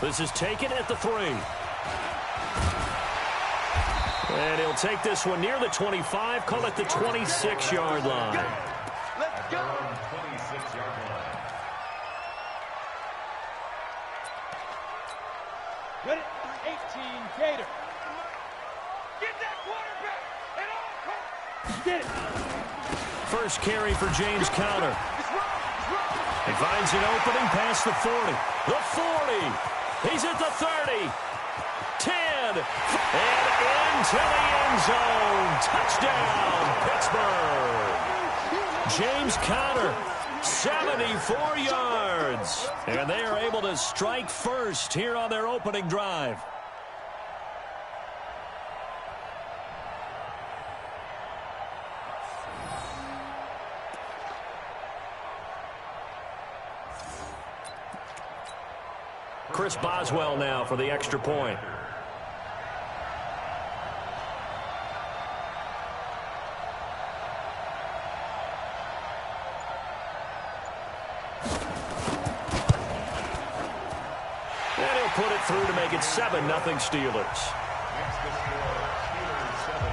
This is taken at the 3. And he'll take this one near the 25, call it the 26-yard line. Let's go. 26-yard line. Ready? 18, Gator. Get that quarterback. It all comes. Get it. First carry for James Conner. He finds an opening past the 40. The 40. He's at the 30. 10. And into the end zone. Touchdown, Pittsburgh. James Conner, 74 yards. And they are able to strike first here on their opening drive. Chris Boswell now for the extra point. And he'll put it through to make it 7-0 Steelers. Next to score, Steelers 7,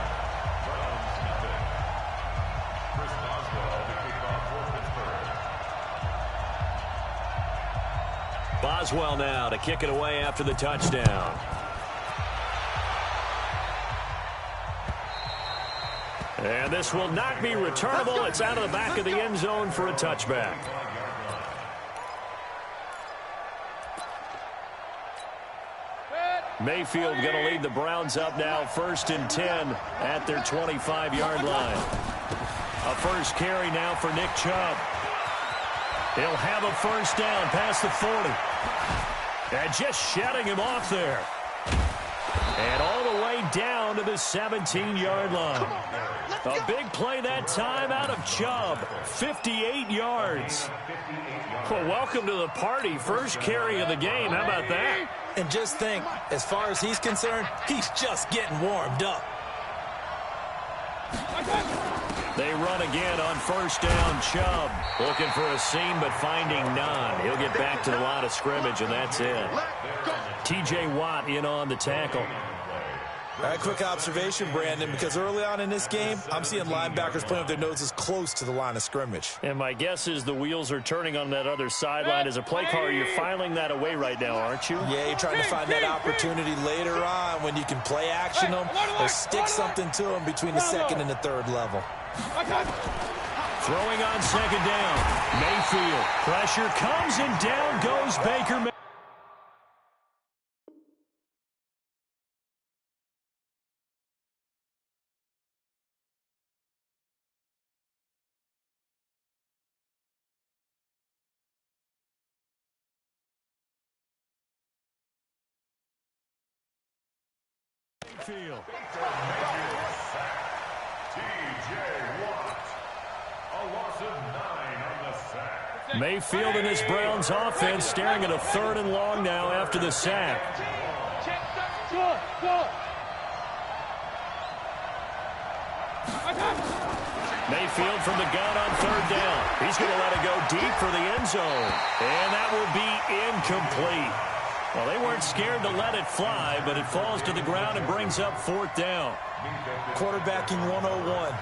Browns nothing. Chris Boswell, the kickoff for Pittsburgh. Boswell now to kick it away after the touchdown. And this will not be returnable. It's out of the back of the end zone for a touchback. Mayfield going to lead the Browns up now 1st and 10 at their 25-yard line. A first carry now for Nick Chubb. He'll have a first down past the 40. And just shutting him off there. And all the way down to the 17-yard line. A big play that time out of Chubb. 58 yards. Well, welcome to the party. First carry of the game. How about that? And just think, as far as he's concerned, he's just getting warmed up. They run again on first down. Chubb looking for a seam, but finding none. He'll get back to the line of scrimmage, and that's it. T.J. Watt in on the tackle. All right, quick observation, Brandon, because early on in this game, I'm seeing linebackers playing with their noses close to the line of scrimmage. And my guess is the wheels are turning on that other sideline. As a play caller, you're filing that away right now, aren't you? Yeah, you're trying to find that opportunity later on when you can play action them or stick something to them between the second and the third level. Throwing on second down. Mayfield. Pressure comes and down goes Baker Mayfield. Mayfield and his Browns offense staring at a 3rd and long now after the sack. Mayfield from the gun on 3rd down. He's going to let it go deep for the end zone. And that will be incomplete. Well, they weren't scared to let it fly, but it falls to the ground and brings up 4th down. Quarterbacking 101.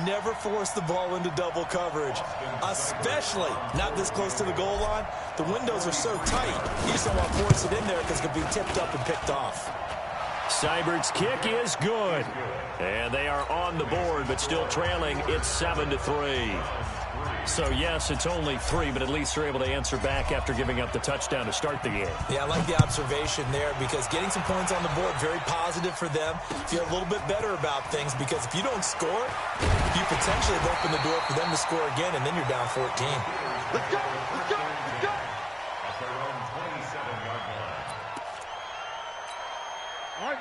Never force the ball into double coverage, especially not this close to the goal line. The windows are so tight, you just don't want to force it in there because it can be tipped up and picked off. Seibert's kick is good. And they are on the board, but still trailing. It's 7-3. So, yes, it's only 3, but at least they're able to answer back after giving up the touchdown to start the game. Yeah, I like the observation there because getting some points on the board, very positive for them. Feel a little bit better about things because if you don't score, you potentially have opened the door for them to score again, and then you're down 14. Let's go! Let's go! Let's go! At their own 27-yard line.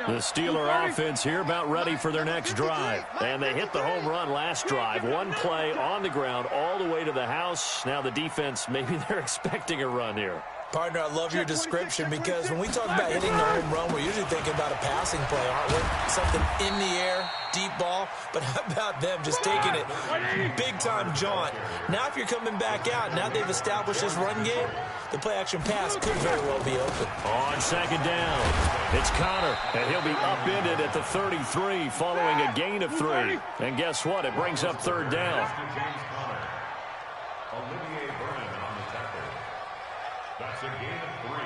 The Steeler offense here about ready for their next drive. And they hit the home run last drive. One play on the ground all the way to the house. Now the defense, maybe they're expecting a run here. Partner, I love your description because when we talk about hitting the home run, we're usually thinking about a passing play, aren't we? Something in the air, deep ball. But how about them just taking it big-time jaunt? Now if you're coming back out, now they've established this run game, the play-action pass could very well be open. On second down, it's Connor, and he'll be upended at the 33 following a gain of 3. And guess what? It brings up third down. That's a gain of 3.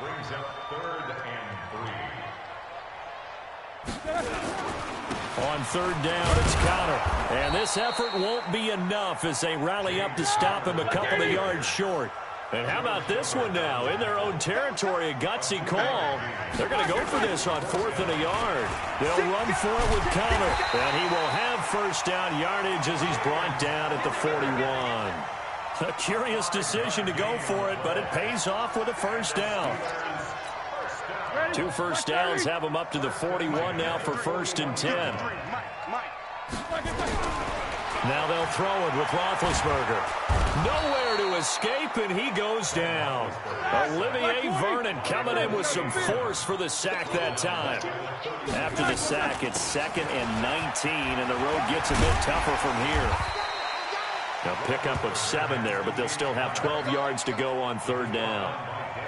Brings up 3rd and 3. On third down, it's Connor. And this effort won't be enough as they rally up to stop him a couple of yards short. And how about this one now? In their own territory, a gutsy call. They're going to go for this on 4th and a yard. They'll run for it with Connor. And he will have first down yardage as he's brought down at the 41. A curious decision to go for it, but it pays off with a first down. 2 first downs have them up to the 41 now for 1st and 10. Now they'll throw it with Roethlisberger. Nowhere to escape, and he goes down. Olivier Vernon coming in with some force for the sack that time. After the sack, it's 2nd and 19, and the road gets a bit tougher from here. A pickup of 7 there, but they'll still have 12 yards to go on third down.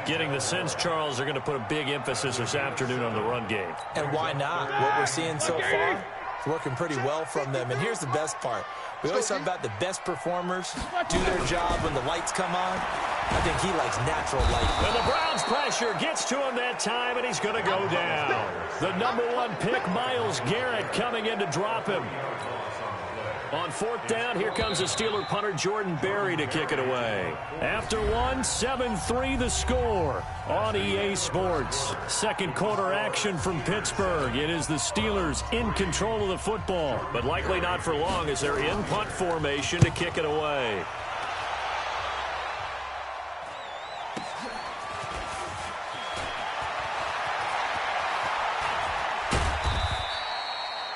Getting the sense, Charles, they're going to put a big emphasis this afternoon on the run game. And why not? What we're seeing so far is working pretty well from them. And here's the best part. We always talk about the best performers do their job when the lights come on. I think he likes natural light. And the Browns' pressure gets to him that time, and he's going to go down. The number 1 pick, Myles Garrett, coming in to drop him. On 4th down, here comes the Steeler punter Jordan Berry to kick it away. After 1, 7-3 the score on EA Sports. Second quarter action from Pittsburgh. It is the Steelers in control of the football, but likely not for long as they're in punt formation to kick it away.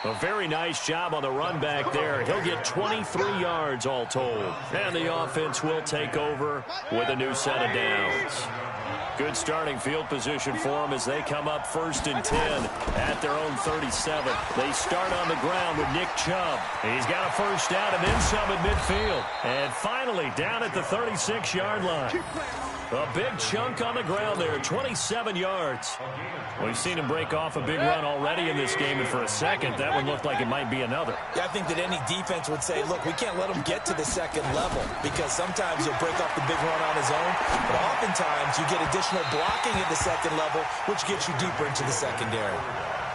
A very nice job on the run back there. He'll get 23 yards all told. And the offense will take over with a new set of downs. Good starting field position for them as they come up 1st and 10 at their own 37. They start on the ground with Nick Chubb. He's got a first down and then some at midfield. And finally down at the 36-yard line. A big chunk on the ground there, 27 yards. We've seen him break off a big run already in this game, and for a second, that one looked like it might be another. Yeah, I think that any defense would say, look, we can't let him get to the second level because sometimes he'll break off the big run on his own, but oftentimes you get additional blocking at the second level, which gets you deeper into the secondary.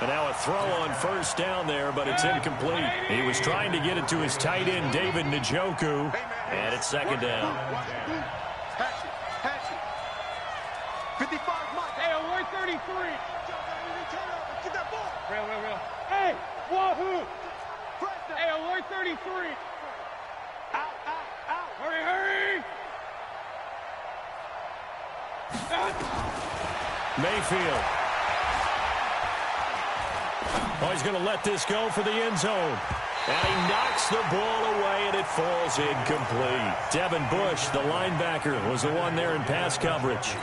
And now a throw on first down there, but it's incomplete. He was trying to get it to his tight end, David Njoku, and it's second down. 33. Get that ball. Real. Hey, wahoo. Hey, alert 33. Out. Hurry. Mayfield. Oh, he's going to let this go for the end zone. And he knocks the ball away, and it falls incomplete. Devin Bush, the linebacker, was the one there in pass coverage.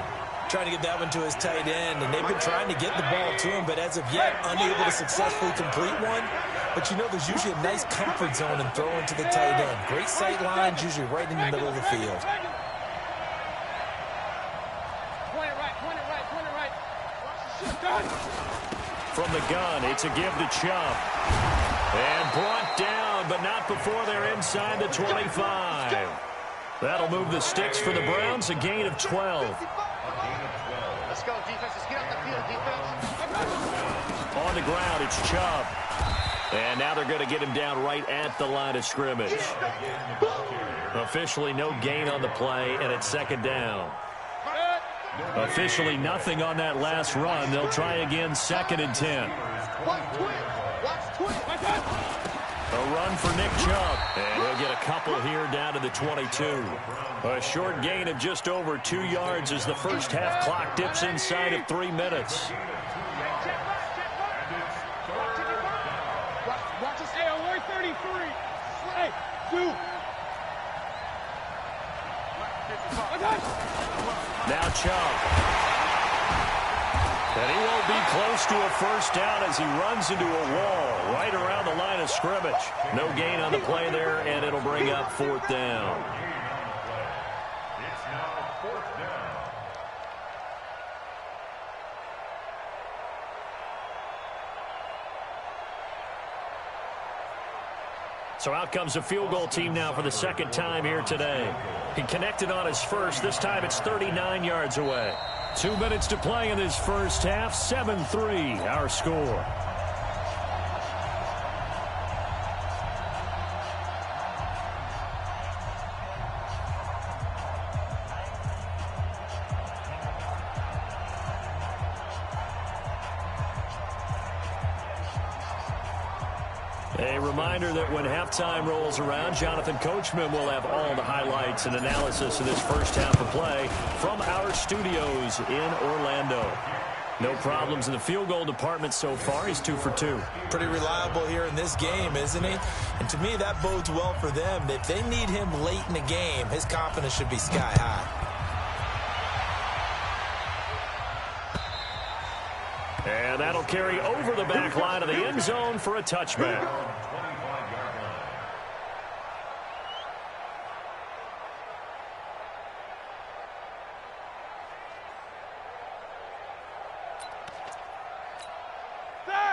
Trying to get that one to his tight end, and they've been trying to get the ball to him, but as of yet, unable to successfully complete one. But you know, there's usually a nice comfort zone in throwing to the tight end. Great sight lines, usually right in the middle of the field. Point it right. From the gun, it's a give to Chubb. And brought down, but not before they're inside the 25. That'll move the sticks for the Browns, a gain of 12. Let's go, defense. Let's get out the field, defense. On the ground, it's Chubb. And now they're going to get him down right at the line of scrimmage. Officially no gain on the play, and it's second down. Officially nothing on that last run. They'll try again, 2nd and 10. A run for Nick Chubb, and he'll get a couple here down to the 22. A short gain of just over 2 yards as the first half clock dips inside of 3 minutes. Hey, alert 33. Hey, 2. Now Chubb. And he won't be close to a first down as he runs into a wall right around the line of scrimmage. No gain on the play there, and it'll bring up 4th down. It's now 4th down. So out comes a field goal team now for the 2nd time here today. He connected on his first. This time it's 39 yards away. 2 minutes to play in this first half. 7-3 our score. A reminder that when halftime rolls around, Jonathan Coachman will have all the highlights and analysis of this first half of play from our studios in Orlando. No problems in the field goal department so far. He's 2 for 2. Pretty reliable here in this game, isn't he? And to me, that bodes well for them. If they need him late in the game, his confidence should be sky high. And that'll carry over the back line of the end zone for a touchback.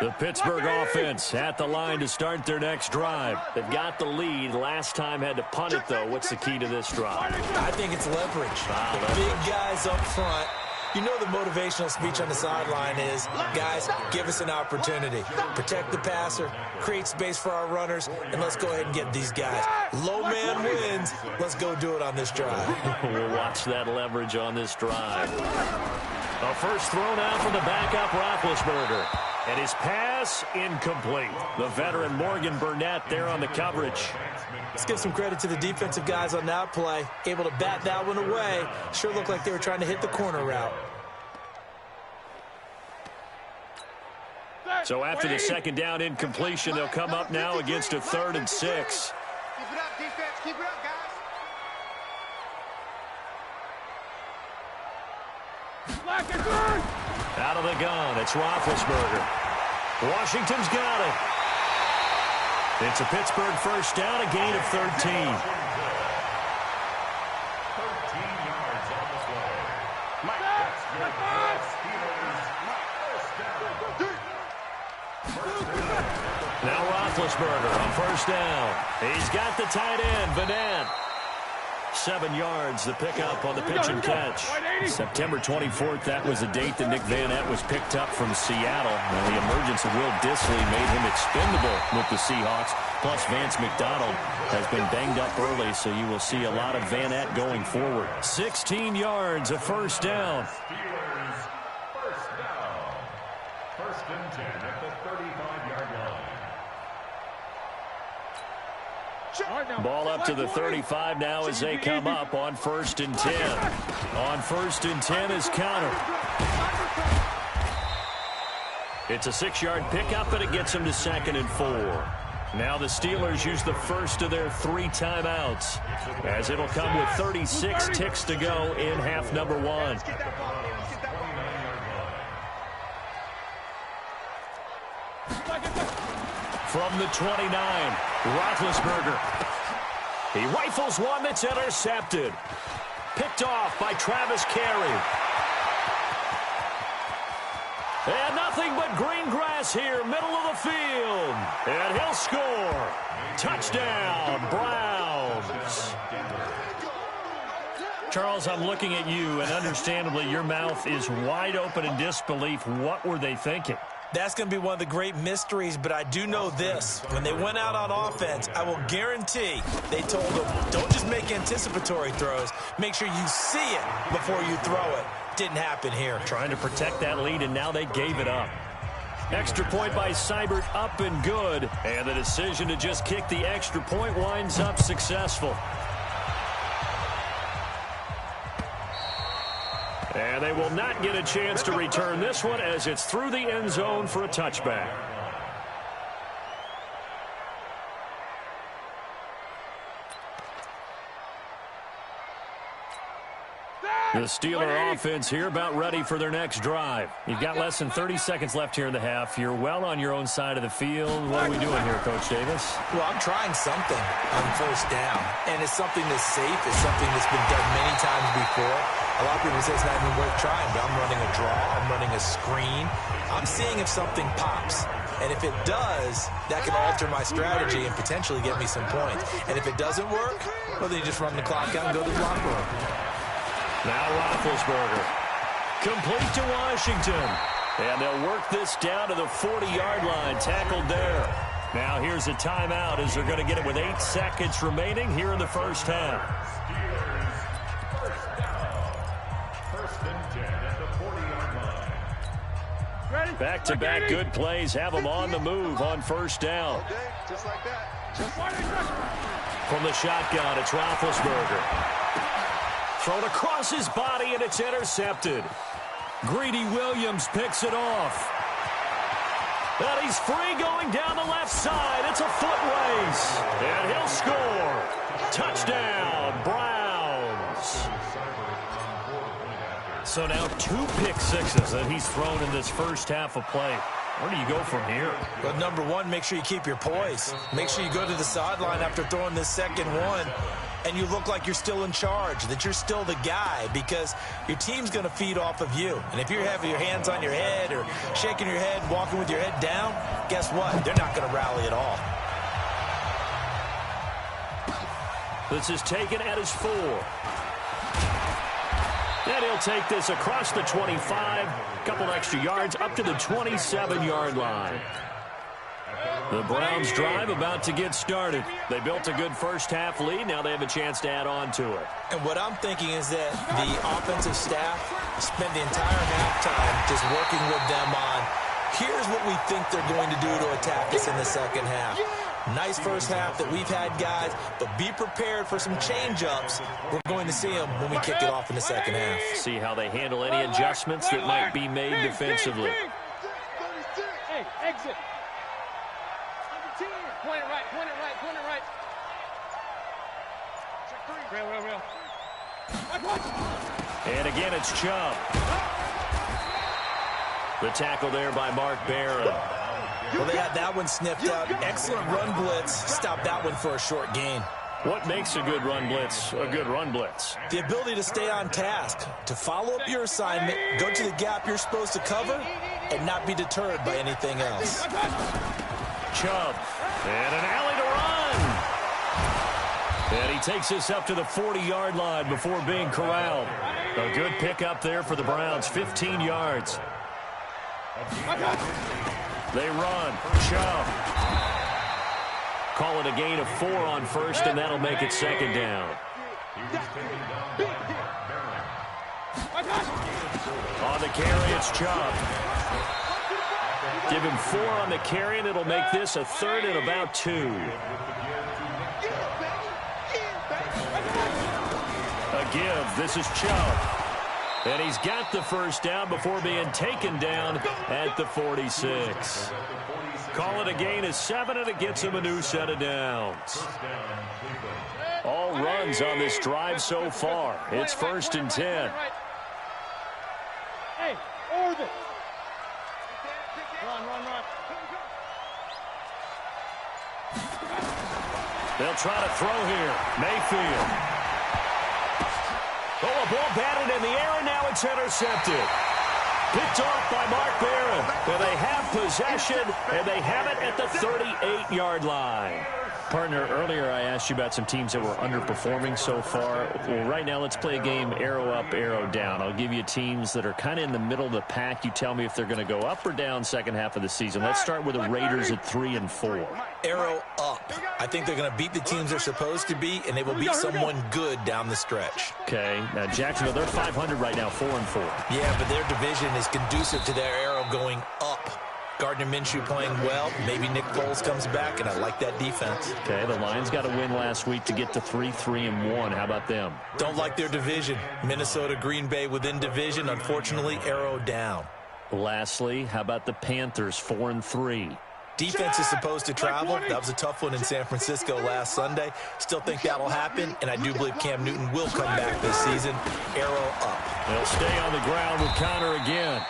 The Pittsburgh offense at the line to start their next drive. They've got the lead. Last time had to punt it, though. What's the key to this drive? I think it's leverage. The big guys up front. You know the motivational speech on the sideline is, guys, give us an opportunity. Protect the passer, create space for our runners, and let's go ahead and get these guys. Low man wins. Let's go do it on this drive. We'll watch that leverage on this drive. A first throw now from the backup Roethlisberger. And his pass incomplete. The veteran Morgan Burnett there on the coverage. Let's give some credit to the defensive guys on that play. Able to bat that one away. Sure looked like they were trying to hit the corner route. So after the 2nd down incompletion, they'll come up now against a 3rd and 6. Keep it up, defense. Keep it up, guys. Out of the gun, it's Roethlisberger. Washington's got it. It's a Pittsburgh first down, a gain of 13. 13 yards on the play. That's good for the Steelers. First down. Now Roethlisberger on first down. He's got the tight end, Burnett. 7 yards, the pickup on the pitch and catch. September 24th, that was the date that Nick Van Nett was picked up from Seattle. Now, the emergence of Will Dissly made him expendable with the Seahawks. Plus, Vance McDonald has been banged up early, so you will see a lot of Van Nett going forward. 16 yards, a first down. Steelers first down. 1st and 10 at the 35-yard line. Ball up to the 35 now as they come up on 1st and 10. On 1st and 10 is Connor. It's a 6-yard pickup, and it them to 2nd and 4. Now the Steelers use the first of their 3 timeouts, as it'll come with 36 ticks to go in half number 1. From the 29, Roethlisberger. He rifles one that's intercepted. Picked off by Travis Carey. And nothing but green grass here, middle of the field. And he'll score. Touchdown, Browns. Charles, I'm looking at you, and understandably, your mouth is wide open in disbelief. What were they thinking? That's going to be one of the great mysteries, but I do know this. When they went out on offense, I will guarantee they told them, don't just make anticipatory throws. Make sure you see it before you throw it. Didn't happen here. Trying to protect that lead, and now they gave it up. Extra point by Seibert, up and good. And the decision to just kick the extra point winds up successful. And they will not get a chance to return this one as it's through the end zone for a touchback. The Steeler offense here about ready for their next drive. You've got less than 30 seconds left here in the half. You're well on your own side of the field. What are we doing here, Coach Davis? Well, I'm trying something on first down, and it's something that's safe. It's something that's been done many times before. A lot of people say it's not even worth trying, but I'm running a draw. I'm running a screen. I'm seeing if something pops. And if it does, that can alter my strategy and potentially get me some points. And if it doesn't work, well, then you just run the clock out and go to the locker room. Now Roethlisberger. Complete to Washington. And they'll work this down to the 40-yard line. Tackled there. Now here's a timeout as they're going to get it with 8 seconds remaining here in the first half. First and 10 at the 40-yard line. Back-to-back good plays have them on the move on first down. Just like that. From the shotgun, it's Roethlisberger. Thrown across his body, and it's intercepted. Greedy Williams picks it off. And he's free going down the left side. It's a foot race. And he'll score. Touchdown, Browns. So now 2 pick sixes that he's thrown in this first half of play. Where do you go from here? Well, number one, make sure you keep your poise. Make sure you go to the sideline after throwing this second one, and you look like you're still in charge, that you're still the guy, because your team's going to feed off of you. And if you're having your hands on your head or shaking your head, walking with your head down, guess what? They're not going to rally at all. This is taken at his 4. And he'll take this across the 25, couple extra yards up to the 27-yard line. The Browns drive about to get started. They built a good first half lead. Now they have a chance to add on to it. And what I'm thinking is that the offensive staff spent the entire halftime just working with them on, here's what we think they're going to do to attack us in the second half. Nice first half that we've had, guys, but be prepared for some change-ups. We're going to see them when we kick it off in the second half. See how they handle any adjustments that might be made defensively. Hey, exit. Point it right, point it right, point it right. Real. And again, it's Chubb. The tackle there by Mark Barron. Well, they had that one sniffed out. Excellent run blitz. Stop that one for a short gain. What makes a good run blitz a good run blitz? The ability to stay on task, to follow up your assignment, go to the gap you're supposed to cover, and not be deterred by anything else. Chubb. And an alley to run. And he takes this up to the 40-yard line before being corralled. A good pickup there for the Browns, 15 yards. They run. Chubb. Call it a gain of 4 on first, and that'll make it second down. On the carry, it's Chubb. Give him 4 on the carry, and it'll make this a third and about 2. A give. This is Chubb. And he's got the first down before being taken down at the 46. Call it a gain of 7, and it gets him a new set of downs. All runs on this drive so far. It's first and 10. Hey, orbit. Run. They'll try to throw here. Mayfield. Oh, a ball batted in the air, and now it's intercepted. Picked off by Mark Barron. And they have possession, and they have it at the 38-yard line. Partner, earlier I asked you about some teams that were underperforming so far. Well, right now let's play a game arrow up, arrow down. I'll give you teams that are kind of in the middle of the pack. You tell me if they're going to go up or down second half of the season. Let's start with the Raiders at 3-4. Arrow up. I think they're going to beat the teams they're supposed to beat, and they will beat someone good down the stretch. Okay. Now, Jacksonville, they're 500 right now, 4-4. Yeah, but their division is conducive to their arrow going up. Gardner Minshew playing well. Maybe Nick Foles comes back, and I like that defense. Okay, the Lions got a win last week to get to 3-1. How about them? Don't like their division. Minnesota, Green Bay within division. Unfortunately, arrow down. Lastly, how about the Panthers, 4-3? Defense is supposed to travel. That was a tough one in San Francisco last Sunday. Still think that'll happen, and I do believe Cam Newton will come back this season. Arrow up. They'll stay on the ground with Connor again.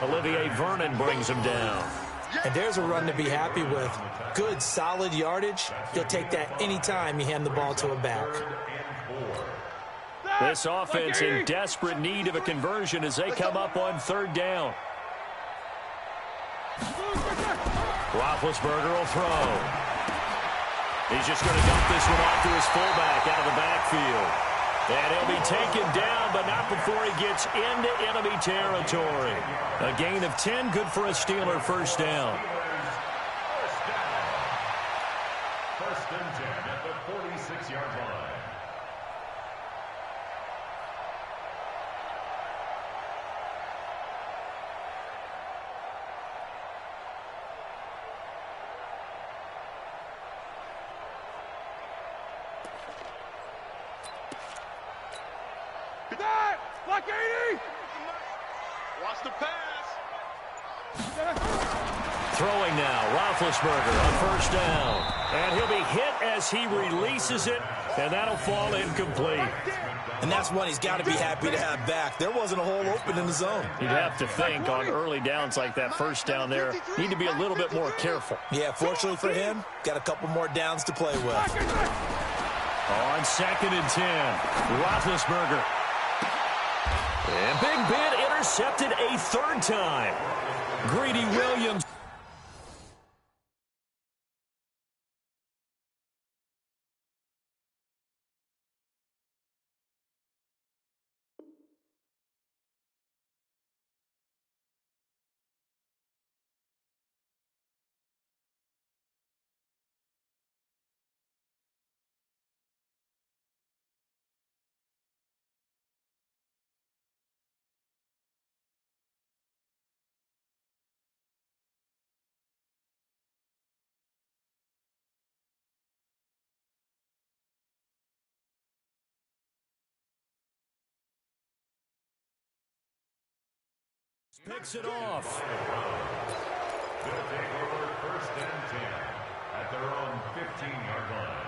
Olivier Vernon brings him down. And there's a run to be happy with. Good, solid yardage. You'll take that anytime you hand the ball to a back. This offense in desperate need of a conversion as they come up on third down. Roethlisberger will throw. He's just going to dump this one off to his fullback out of the backfield. And he'll be taken down, but not before he gets into enemy territory. A gain of 10, good for a Steeler first down. First and 10 at the 46-yard line. Like 80! Watch the pass. Throwing now, Roethlisberger on first down. And he'll be hit as he releases it, and that'll fall incomplete. And that's one he's got to be happy to have back. There wasn't a hole open in the zone. You'd have to think on early downs like that first down there, need to be a little bit more careful. Yeah, fortunately for him, got a couple more downs to play with. On second and 10, Roethlisberger. And Big Ben intercepted a third time. Greedy Williams. Picks it off. They'll take over first and 10 at their own 15-yard line.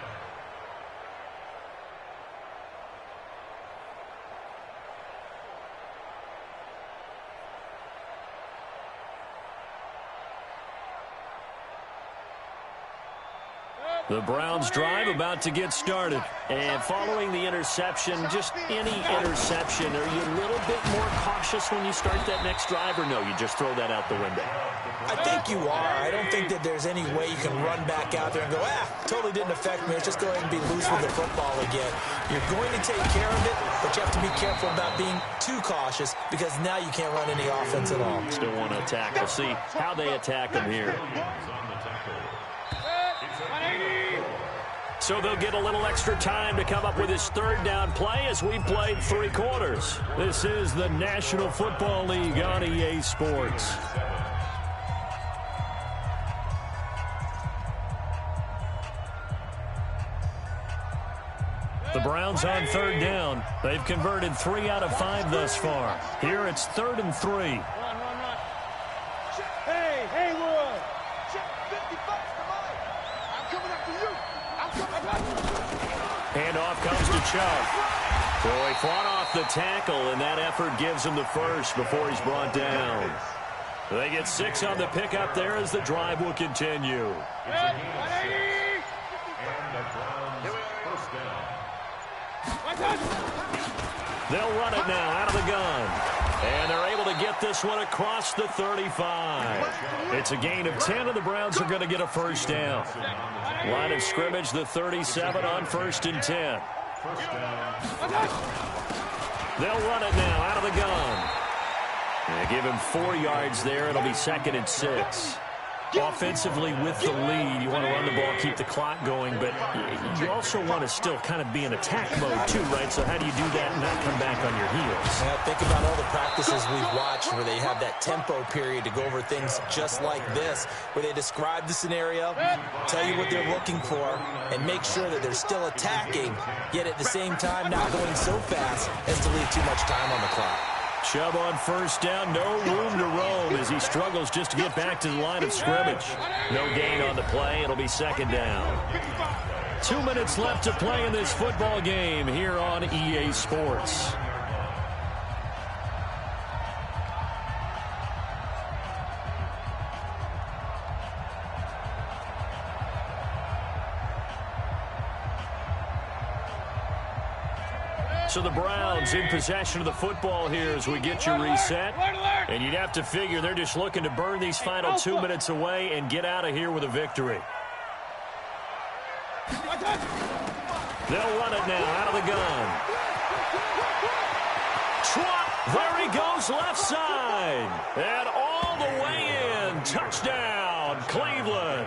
The Browns drive about to get started. And following the interception, just any interception, are you a little bit more cautious when you start that next drive, or no, you just throw that out the window? I think you are. I don't think that there's any way you can run back out there and go, totally didn't affect me. Let's just go ahead and be loose with the football again. You're going to take care of it, but you have to be careful about being too cautious because now you can't run any offense at all. Still want to attack. We'll see how they attack them here. So they'll get a little extra time to come up with his third down play as we've played 3 quarters. This is the National Football League on EA Sports. The Browns on third down. They've converted 3 out of 5 thus far. Here it's 3rd and 3. Run. Hey, Haywood! Check 55, come on. I'm coming up to you. Handoff comes to Chubb. So he fought off the tackle, and that effort gives him the first before he's brought down. They get 6 on the pickup there as the drive will continue. And the Browns first down. They'll run it now out of the gun. And they're able to get this one across the 35. It's a gain of 10, and the Browns are going to get a first down. Line of scrimmage, the 37 on 1st and 10. They'll run it now out of the gun. They give him 4 yards there. It'll be 2nd and 6. Offensively with the lead, you want to run the ball, keep the clock going, but you also want to still kind of be in attack mode too, right? So how do you do that and not come back on your heels? Yeah, think about all the practices we've watched where they have that tempo period to go over things just like this, where they describe the scenario, tell you what they're looking for, and make sure that they're still attacking, yet at the same time not going so fast as to leave too much time on the clock. Chubb on first down, no room to roam as he struggles just to get back to the line of scrimmage. No gain on the play. It'll be second down. 2 minutes left to play in this football game here on EA Sports. So the Browns in possession of the football here as we get you reset. And you'd have to figure they're just looking to burn these final 2 minutes away and get out of here with a victory. They'll run it now out of the gun. Trot, there he goes left side. And all the way in. Touchdown, Cleveland.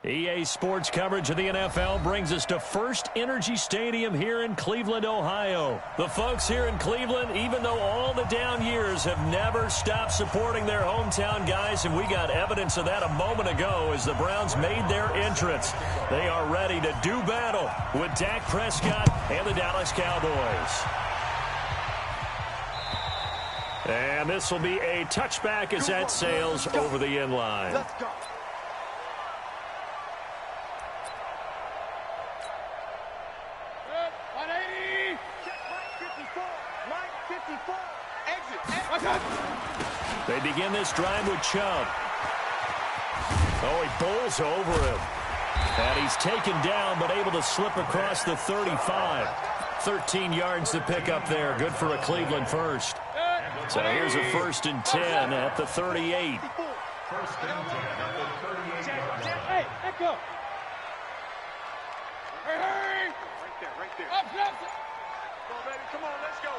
EA Sports coverage of the NFL brings us to First Energy Stadium here in Cleveland, Ohio. The folks here in Cleveland, even though all the down years, have never stopped supporting their hometown guys, and we got evidence of that a moment ago as the Browns made their entrance. They are ready to do battle with Dak Prescott and the Dallas Cowboys. And this will be a touchback as that sails over the end line. Let's go. They begin this drive with Chubb. Oh, he bowls over him. And he's taken down, but able to slip across the 35. 13 yards to pick up there. Good for a Cleveland first. So here's a 1st and 10 at the 38. First and 10 at the 38. Hey, let go. Hey, hey. Right there. Up, up. Come on, baby. Come on, let's go.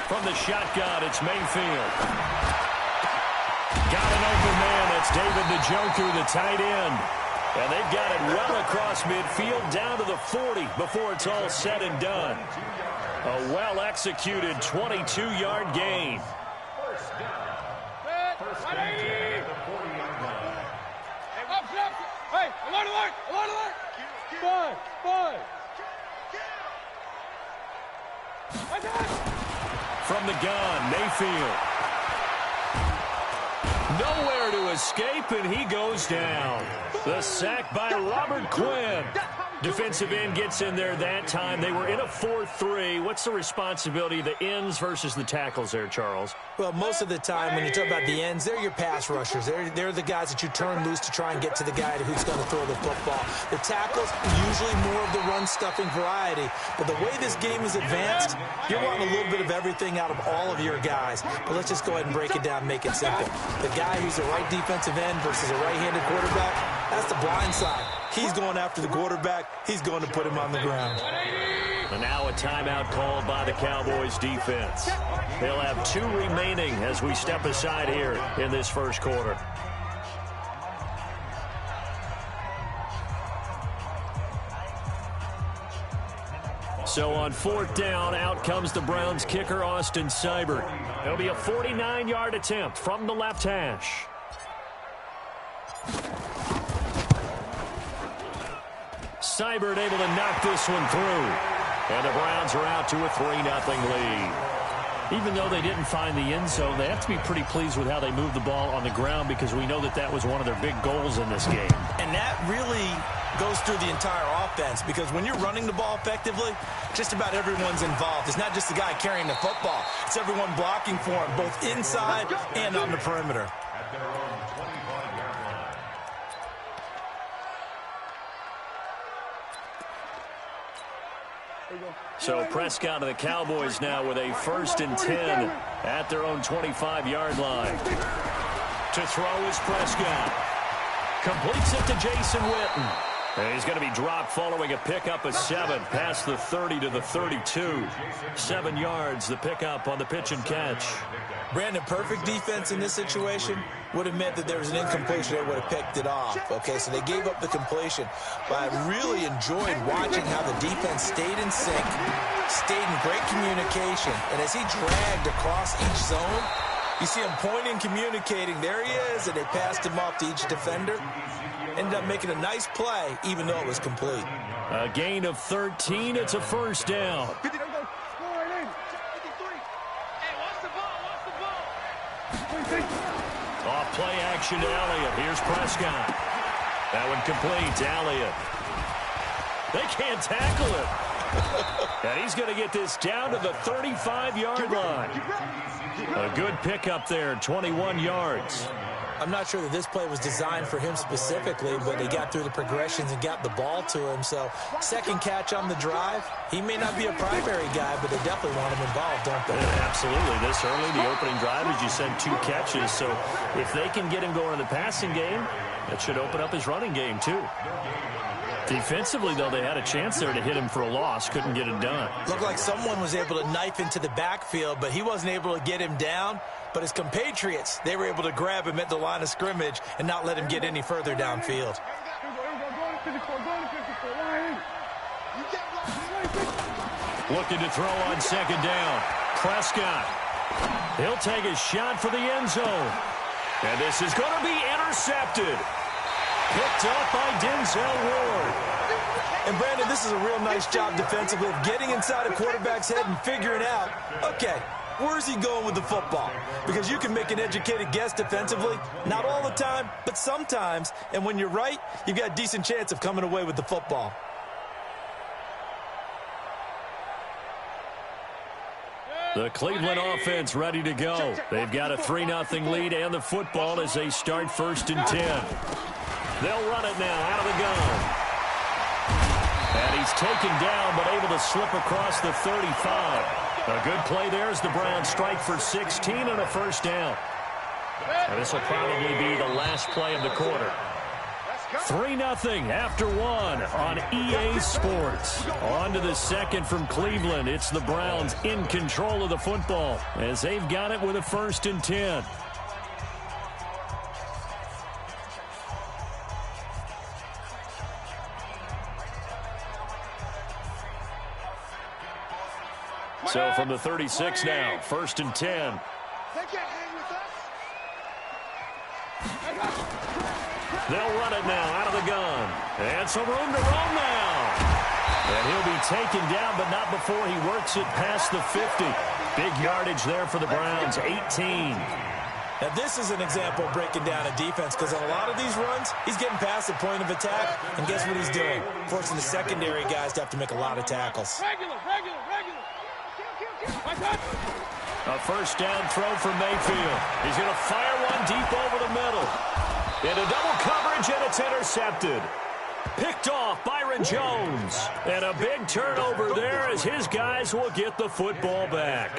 From the shotgun, it's Mayfield. Got an open man. That's David Njoku, the tight end. And they've got it well across midfield down to the 40 before it's all said and done. A well-executed 22-yard gain. First down. First and 10 at the 40-yard line. Hey, alert. Five. From the gun, Mayfield. Nowhere to escape, and he goes down. The sack by Robert Quinn. Defensive end gets in there that time. They were in a 4-3. What's the responsibility of the ends versus the tackles there, Charles? Well, most of the time when you talk about the ends, they're your pass rushers. They're the guys that you turn loose to try and get to the guy who's going to throw the football. The tackles, usually more of the run-stuffing variety. But the way this game is advanced, you're wanting a little bit of everything out of all of your guys. But let's just go ahead and break it down and make it simple. The guy who's the right defensive end versus a right-handed quarterback, that's the blind side. He's going after the quarterback. He's going to put him on the ground. And now a timeout called by the Cowboys defense. They'll have 2 remaining as we step aside here in this first quarter. So on 4th down, out comes the Browns kicker, Austin Seibert. It'll be a 49-yard attempt from the left hash. Seibert able to knock this one through. And the Browns are out to a 3-0 lead. Even though they didn't find the end zone, they have to be pretty pleased with how they moved the ball on the ground because we know that was one of their big goals in this game. And that really goes through the entire offense because when you're running the ball effectively, just about everyone's involved. It's not just the guy carrying the football. It's everyone blocking for him, both inside and on the perimeter. At their own 25-yard line. So Prescott of the Cowboys now with a 1st and 10 at their own 25-yard line. To throw is Prescott. Completes it to Jason Witten. And he's going to be dropped following a pickup of 7 past the 30 to the 32. 7 yards, the pickup on the pitch and catch. Brandon, perfect defense in this situation would have meant that there was an incompletion. They would have picked it off. Okay, so they gave up the completion. But I really enjoyed watching how the defense stayed in sync, stayed in great communication. And as he dragged across each zone, you see him pointing, communicating. There he is, and they passed him off to each defender. Ended up making a nice play, even though it was complete. A gain of 13. It's a 1st down. Off play action to Elliott. Here's Prescott. That one complete to Elliott. They can't tackle him. And he's going to get this down to the 35-yard line. A good pickup there, 21 yards. I'm not sure that this play was designed for him specifically, but they got through the progressions and got the ball to him. So, second catch on the drive. He may not be a primary guy, but they definitely want him involved, don't they? Absolutely. This early, the opening drive, as you said, 2 catches. So, if they can get him going in the passing game, that should open up his running game, too. Defensively, though, they had a chance there to hit him for a loss. Couldn't get it done. Looked like someone was able to knife into the backfield, but he wasn't able to get him down. But his compatriots, they were able to grab him at the line of scrimmage and not let him get any further downfield. Looking to throw on second down. Prescott. He'll take a shot for the end zone. And this is going to be intercepted. Picked up by Denzel Ward. And, Brandon, this is a real nice job defensively of getting inside a quarterback's head and figuring out, okay, where's he going with the football? Because you can make an educated guess defensively, not all the time, but sometimes. And when you're right, you've got a decent chance of coming away with the football. The Cleveland offense ready to go. They've got a 3-0 lead and the football as they start 1st and 10. They'll run it now out of the gun. And he's taken down but able to slip across the 35. A good play there as the Browns strike for 16 and a 1st down. And this will probably be the last play of the quarter. 3-0 after 1 on EA Sports. On to the second from Cleveland. It's the Browns in control of the football as they've got it with a 1st and 10. So from the 36 now, 1st and 10. They'll run it now out of the gun. And some room to roam now. And he'll be taken down, but not before he works it past the 50. Big yardage there for the Browns, 18. Now, this is an example of breaking down a defense because on a lot of these runs, he's getting past the point of attack, and guess what he's doing? Forcing the secondary guys to have to make a lot of tackles. Regular. A 1st down throw for Mayfield. He's going to fire one deep over the middle. Into double coverage, and it's intercepted. Picked off Byron Jones. And a big turnover there as his guys will get the football back.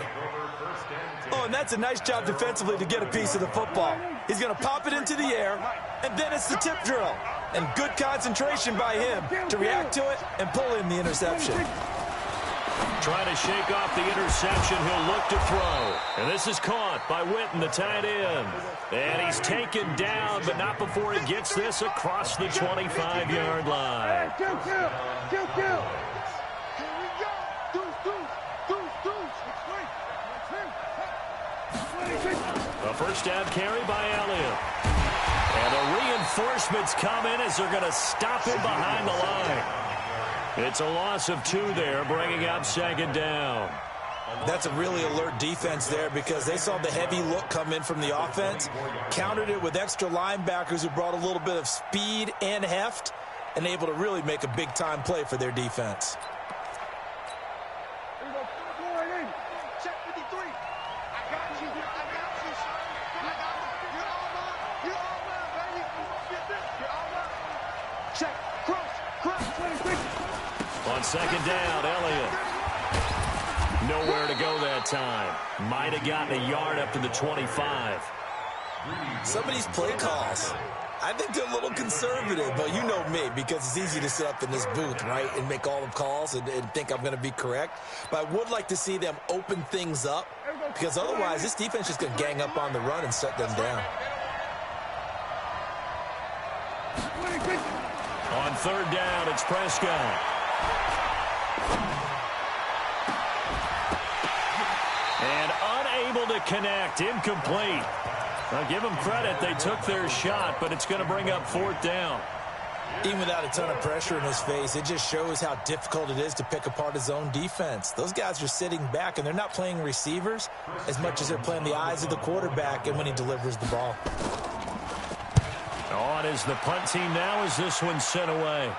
Oh, and that's a nice job defensively to get a piece of the football. He's going to pop it into the air, and then it's the tip drill. And good concentration by him to react to it and pull in the interception. Trying to shake off the interception. He'll look to throw. And this is caught by Witten, the tight end. And he's taken down, but not before he gets this across the 25-yard line. A 1st down carry by Elliott. And the reinforcements come in as they're going to stop him behind the line. It's a loss of 2 there, bringing up 2nd down. That's a really alert defense there because they saw the heavy look come in from the offense, countered it with extra linebackers who brought a little bit of speed and heft, and able to really make a big-time play for their defense. Check 53. I got you. You're all mine, baby. Get this. You're all mine. Check. Cross. On 2nd down, Elliott. Nowhere to go that time. Might have gotten a yard up to the 25. Some of these play calls, I think they're a little conservative, but you know me, because it's easy to sit up in this booth, right, and make all the calls and think I'm going to be correct. But I would like to see them open things up, because otherwise this defense is going to gang up on the run and shut them down. On 3rd down, it's Prescott. And unable to connect, incomplete. I'll give them credit. They took their shot, but it's going to bring up 4th down. Even without a ton of pressure in his face, it just shows how difficult it is to pick apart his own defense. Those guys are sitting back, and they're not playing receivers as much as they're playing the eyes of the quarterback and when he delivers the ball. On is the punt team now as this one's sent away.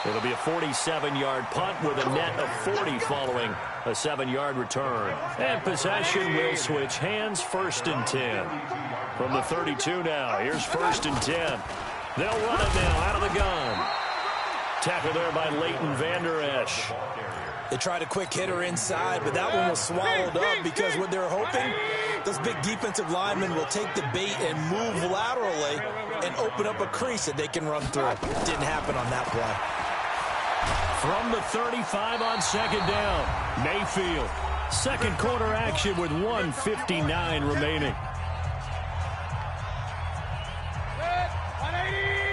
It'll be a 47-yard punt with a net of 40 following a 7-yard return. And possession will switch hands, 1st and 10. From the 32 now, here's 1st and 10. They'll run it now out of the gun. Tackle there by Leighton Vander Esch. They tried a quick hitter inside, but that one was swallowed up because what they're hoping, those big defensive linemen will take the bait and move laterally and open up a crease that they can run through. Didn't happen on that play. From the 35 on second down, Mayfield. Second quarter action with 1:59 remaining.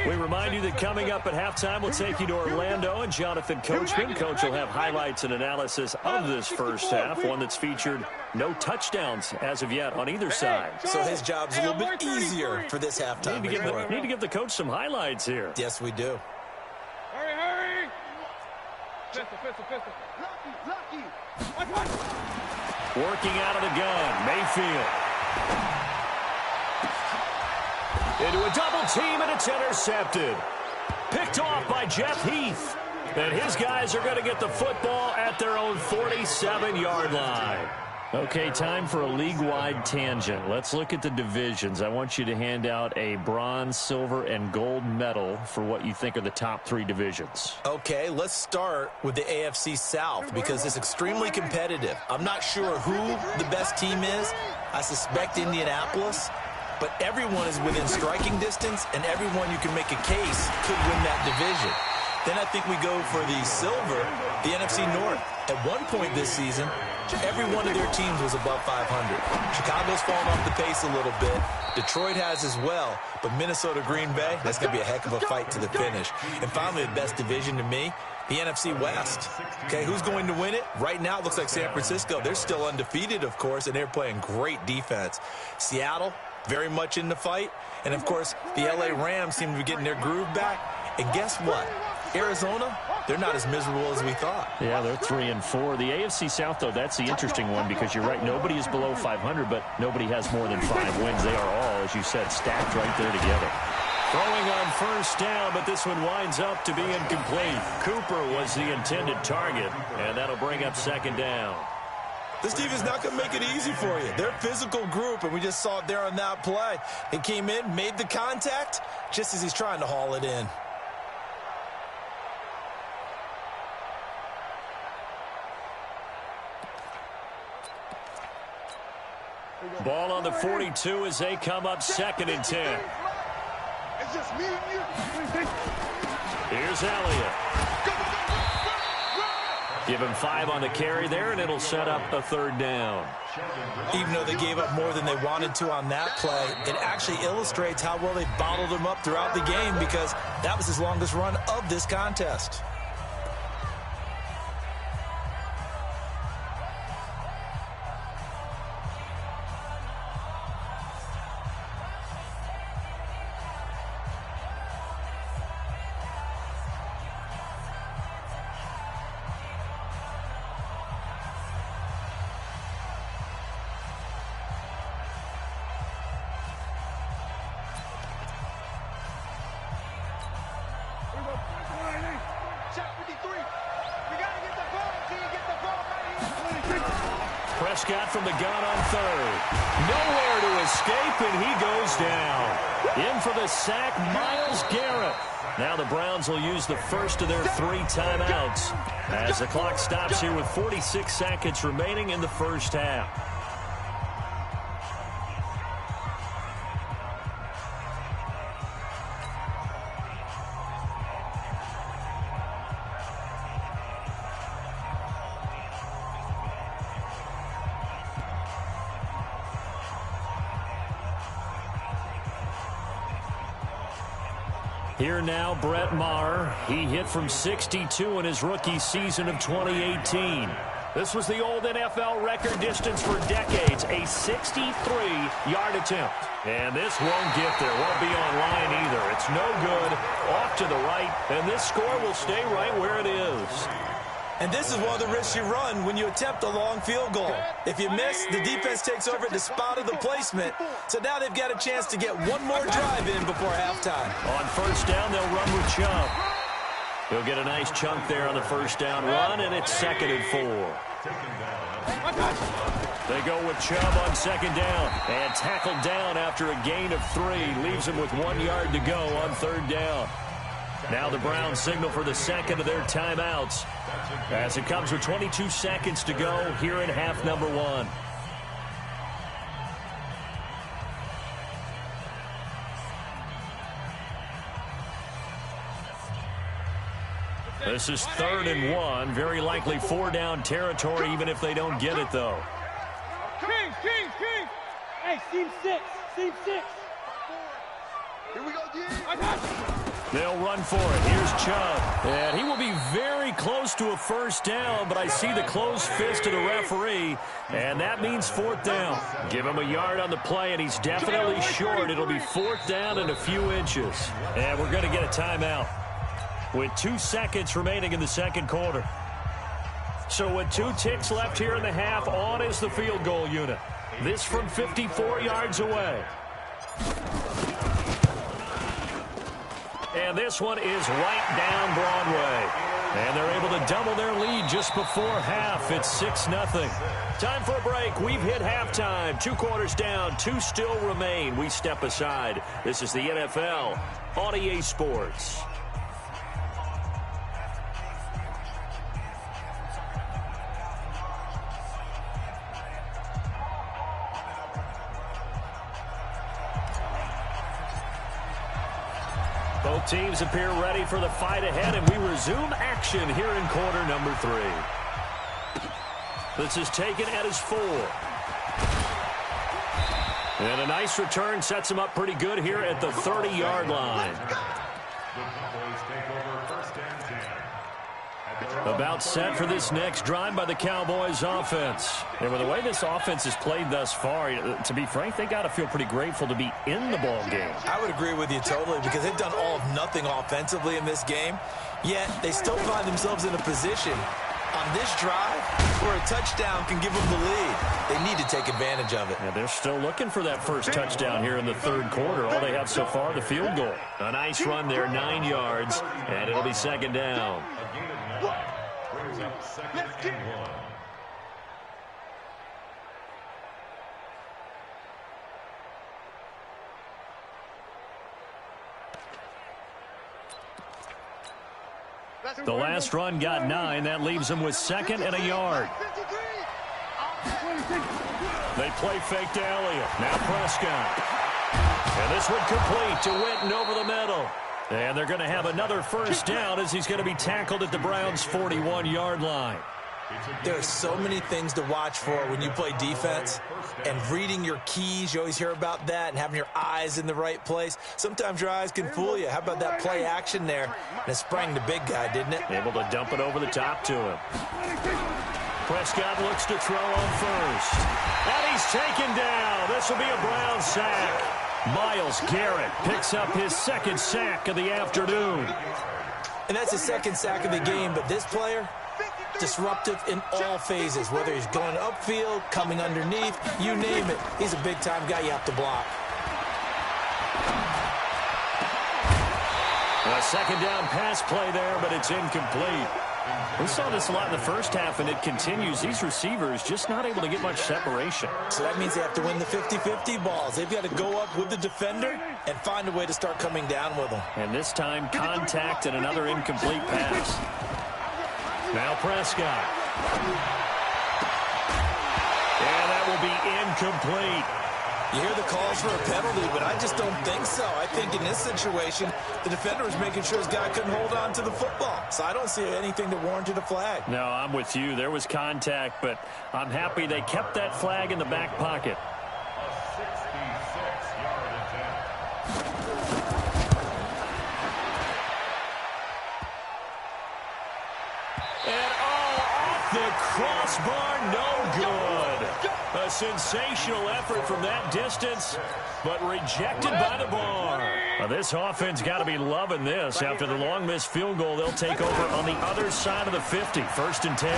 We remind you that coming up at halftime, we'll take you to Orlando and Jonathan Coachman. Coach will have highlights and analysis of this first half, one that's featured no touchdowns as of yet on either side. So his job's a little bit easier for this halftime. Need to give the coach some highlights here. Yes, we do. Hurry, hurry! Pistol. Lucky. Working out of the gun, Mayfield. Into a double team, and it's intercepted. Picked off by Jeff Heath. And his guys are going to get the football at their own 47-yard line. Okay, time for a league-wide tangent. Let's look at the divisions. I want you to hand out a bronze, silver, and gold medal for what you think are the top three divisions. Okay, let's start with the AFC South because it's extremely competitive. I'm not sure who the best team is. I suspect Indianapolis. But everyone is within striking distance, and everyone you can make a case could win that division. Then I think we go for the silver, the NFC North. At one point this season, every one of their teams was above 500. Chicago's fallen off the pace a little bit. Detroit has as well. But Minnesota, Green Bay, that's going to be a heck of a fight to the finish. And finally, the best division to me, the NFC West. Okay, who's going to win it? Right now, it looks like San Francisco. They're still undefeated, of course, and they're playing great defense. Seattle, very much in the fight. And, of course, the L.A. Rams seem to be getting their groove back. And guess what? Arizona, they're not as miserable as we thought. Yeah, they're 3-4. The AFC South, though, that's the interesting one because you're right. Nobody is below 500, but nobody has more than 5 wins. They are all, as you said, stacked right there together. Throwing on first down, but this one winds up to be incomplete. Cooper was the intended target, and that'll bring up second down. This team is not going to make it easy for you. They're a physical group, and we just saw it there on that play. He came in, made the contact, just as he's trying to haul it in. Ball on the 42 as they come up second and 10. It's just me and you. Here's Elliott. Give him 5 on the carry there, and it'll set up a third down. Even though they gave up more than they wanted to on that play, it actually illustrates how well they bottled him up throughout the game because that was his longest run of this contest. Prescott from the gun on third. Nowhere to escape, and he goes down. In for the sack, Myles Garrett. Now the Browns will use the first of their 3 timeouts as the clock stops here with 46 seconds remaining in the first half. Here now, Brett Maher. He hit from 62 in his rookie season of 2018. This was the old NFL record distance for decades, a 63-yard attempt. And this won't get there, won't be on line either. It's no good, off to the right, and this score will stay right where it is. And this is one of the risks you run when you attempt a long field goal. If you miss, the defense takes over at the spot of the placement. So now they've got a chance to get one more drive in before halftime. On first down, they'll run with Chubb. He'll get a nice chunk there on the first down run, and it's 2nd and 4. They go with Chubb on second down and tackled down after a gain of 3. Leaves him with 1 yard to go on third down. Now the Browns signal for the second of their timeouts as it comes with 22 seconds to go here in half number 1. This is 3rd and 1. Very likely 4-down territory, even if they don't get it, though. King. Hey, seam 6. Here we go, G. I got you. They'll run for it. Here's Chubb. And he will be very close to a first down, but I see the closed fist of the referee, and that means 4th down. Give him a yard on the play, and he's definitely short. It'll be 4th down and a few inches. And we're going to get a timeout with 2 seconds remaining in the second quarter. So with 2 ticks left here in the half, on is the field goal unit. This from 54 yards away. And this one is right down Broadway. And they're able to double their lead just before half. It's 6-0. Time for a break. We've hit halftime. 2 quarters down. 2 still remain. We step aside. This is the NFL on EA Sports. Both teams appear ready for the fight ahead, and we resume action here in quarter number 3. This is taken at his 4. And a nice return sets him up pretty good here at the 30-yard line. About set for this next drive by the Cowboys offense. And with the way this offense has played thus far, to be frank, they got to feel pretty grateful to be in the ball game. I would agree with you totally, because they've done all of nothing offensively in this game, yet they still find themselves in a position on this drive where a touchdown can give them the lead. They need to take advantage of it. And they're still looking for that first touchdown here in the third quarter. All they have so far, the field goal. A nice run there, 9 yards, and it'll be 2nd down. Brings up 2nd and 1. The last run got 9. That leaves them with 2nd and a yard. They play fake to Elliott. Now Prescott. And this one complete to Witten over the middle. And they're going to have another first down as he's going to be tackled at the Browns' 41-yard line. There are so many things to watch for when you play defense, and reading your keys, you always hear about that, and having your eyes in the right place. Sometimes your eyes can fool you. How about that play action there? And it sprang the big guy, didn't it? Able to dump it over the top to him. Prescott looks to throw on first. And he's taken down. This will be a Brown sack. Myles Garrett picks up his 2nd sack of the afternoon. And that's his 2nd sack of the game, but this player, disruptive in all phases, whether he's going upfield, coming underneath, you name it. He's a big-time guy you have to block. A 2nd down pass play there, but it's incomplete. We saw this a lot in the first half, and it continues. These receivers just not able to get much separation. So that means they have to win the 50-50 balls. They've got to go up with the defender and find a way to start coming down with them. And this time, contact and another incomplete pass. Now Prescott. And that will be incomplete. You hear the calls for a penalty, but I just don't think so. I think in this situation, the defender was making sure his guy couldn't hold on to the football. So I don't see anything that warranted a flag. No, I'm with you. There was contact, but I'm happy they kept that flag in the back pocket. A 66-yard attempt. And off the crossbar, no good. A sensational effort from that distance, but rejected by the bar. Well, this offense got to be loving this. After the long missed field goal, they'll take over on the other side of the 50, 1st and 10.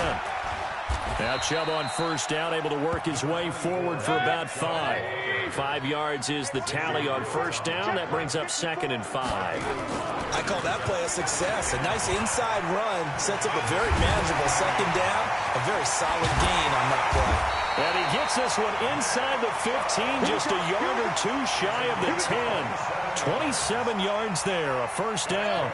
Now Chubb on first down, able to work his way forward for about 5. 5 yards is the tally on first down. That brings up 2nd and 5. I call that play a success. A nice inside run sets up a very manageable 2nd down. A very solid gain on that play. And he gets this one inside the 15, just a yard or two shy of the 10. 27 yards there, a first down.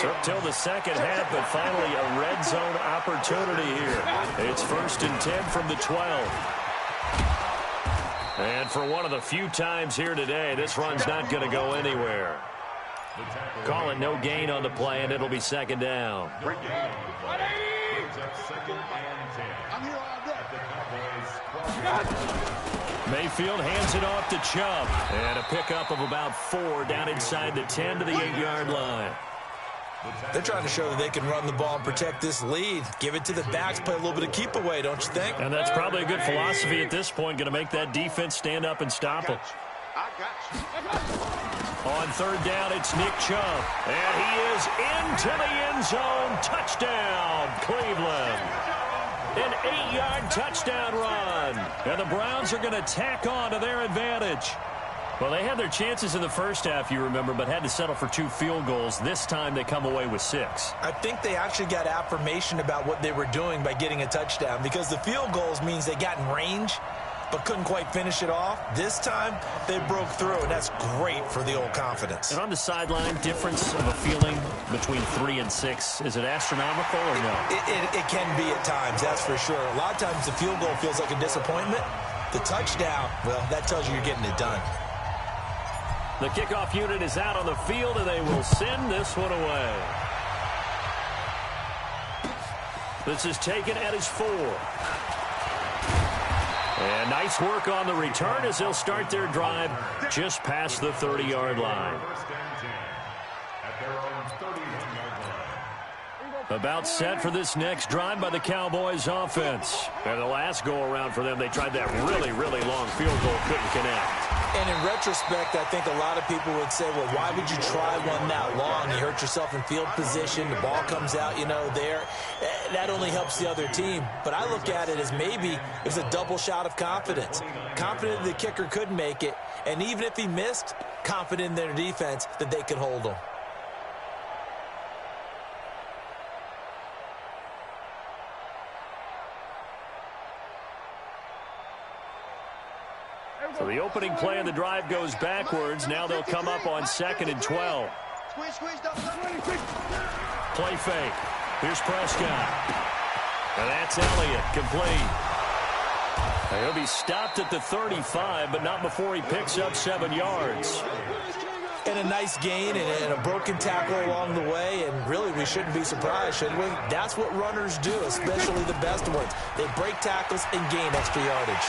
Took till the second half, but finally a red zone opportunity here. It's 1st and 10 from the 12. And for one of the few times here today, this run's not going to go anywhere. Call it no gain on the play, and it'll be 2nd down. Brings up 2nd and 10. I'm here all day. At the Cowboys' 12. Mayfield hands it off to Chubb. And a pickup of about 4 down inside the 10 to the 8-yard line. They're trying to show that they can run the ball and protect this lead. Give it to the backs, play a little bit of keep away, don't you think? And that's probably a good philosophy at this point, going to make that defense stand up and stop them. I got you. On 3rd down, it's Nick Chubb. And he is into the end zone. Touchdown, Cleveland. An 8-yard touchdown run. And the Browns are going to tack on to their advantage. Well, they had their chances in the first half, you remember, but had to settle for 2 field goals. This time they come away with 6. I think they actually got affirmation about what they were doing by getting a touchdown, because the field goals means they got in range but couldn't quite finish it off. This time they broke through, and that's great for the old confidence. And on the sideline, difference of a feeling between 3 and 6, is it astronomical or no? It can be at times, that's for sure. A lot of times the field goal feels like a disappointment. The touchdown, well, that tells you you're getting it done. The kickoff unit is out on the field, and they will send this one away. This is taken at his 4. And nice work on the return as they'll start their drive just past the 30-yard line. 1st and 10. At their own 31-yard line. About set for this next drive by the Cowboys offense. And the last go-around for them, they tried that really, really long field goal, couldn't connect. And in retrospect, I think a lot of people would say, well, why would you try one that long? You hurt yourself in field position. The ball comes out, there. That only helps the other team. But I look at it as maybe it was a double shot of confidence. Confident the kicker could make it. And even if he missed, confident in their defense that they could hold him. So the opening play of the drive goes backwards. Now they'll come up on 2nd and 12. Play fake. Here's Prescott. And that's Elliott, complete. He'll be stopped at the 35, but not before he picks up 7 yards. And a nice gain and a broken tackle along the way, and really we shouldn't be surprised, should we? That's what runners do, especially the best ones. They break tackles and gain extra yardage.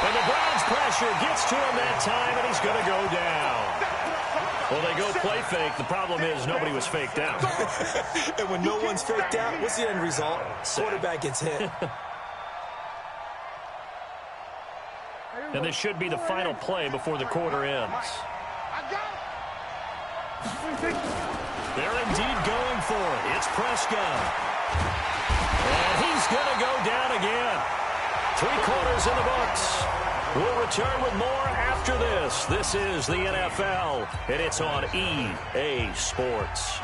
And the Browns pressure gets to him that time, and he's going to go down. Well, they go play fake. The problem is nobody was faked out. And when no one's faked out, what's the end result? Quarterback gets hit. And this should be the final play before the quarter ends. They're indeed going for it. It's Prescott. And he's going to go down again. 3 quarters in the books. We'll return with more after this. This is the NFL, and it's on EA Sports.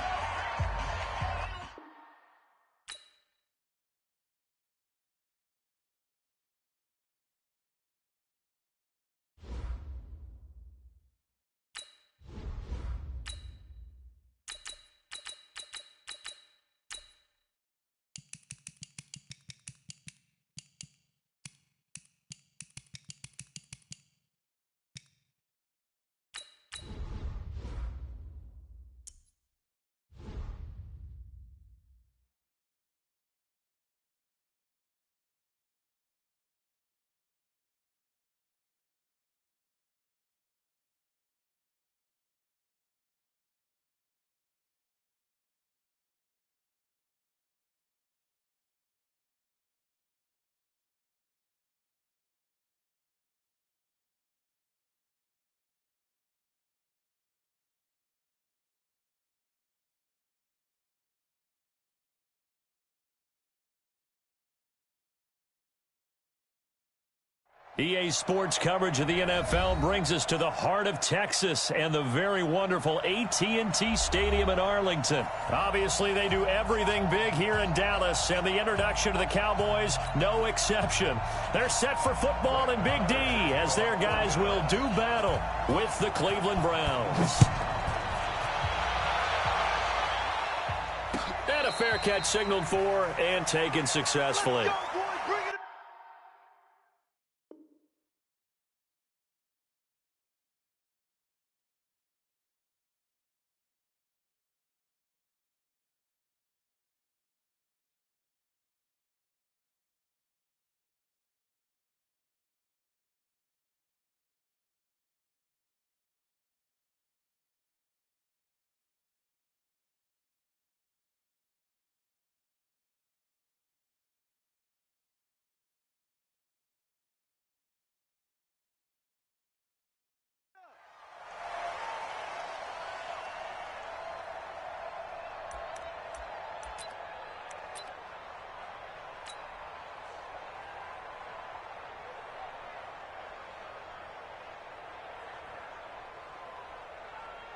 EA Sports coverage of the NFL brings us to the heart of Texas and the very wonderful AT&T Stadium in Arlington. Obviously, they do everything big here in Dallas, and the introduction to the Cowboys, no exception. They're set for football in Big D as their guys will do battle with the Cleveland Browns. And a fair catch signaled for and taken successfully.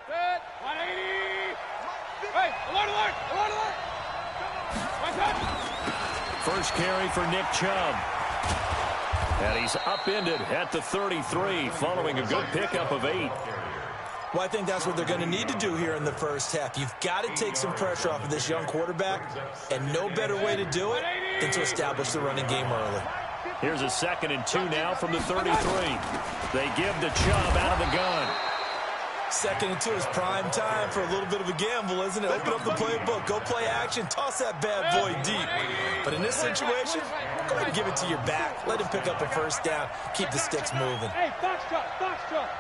Set. 180. Hey, alert, alert, alert, alert. One touch. First carry for Nick Chubb. And he's upended at the 33 following a good pickup of 8. Well, I think that's what they're going to need to do here in the first half. You've got to take some pressure off of this young quarterback, and no better way to do it than to establish the running game early. Here's a 2nd and 2 now from the 33. They give to Chubb out of the gun. 2nd and 2 is prime time for a little bit of a gamble, isn't it? Open up the playbook, go play action, toss that bad boy deep. But in this situation, go ahead and give it to your back. Let him pick up a first down. Keep the sticks moving. Hey, box truck, box truck.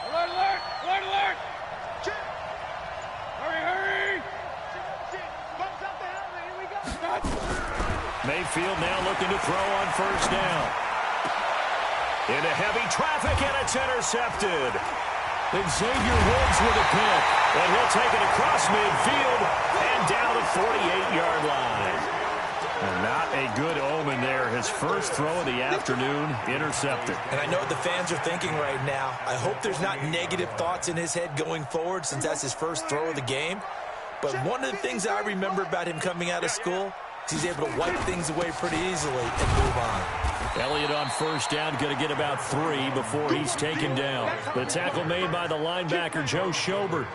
Alert, alert, alert, alert. Hurry, hurry. Bumps up the helmet. Here we go. Mayfield now looking to throw on first down. Into heavy traffic, and it's intercepted. And Xavier Woods with a pick. And he'll take it across midfield and down the 48-yard line. And not a good omen there. His first throw of the afternoon intercepted. And I know what the fans are thinking right now. I hope there's not negative thoughts in his head going forward since that's his first throw of the game. But one of the things I remember about him coming out of school is he's able to wipe things away pretty easily and move on. Elliott on first down, going to get about 3 before he's taken down. The tackle made by the linebacker, Joe Schobert.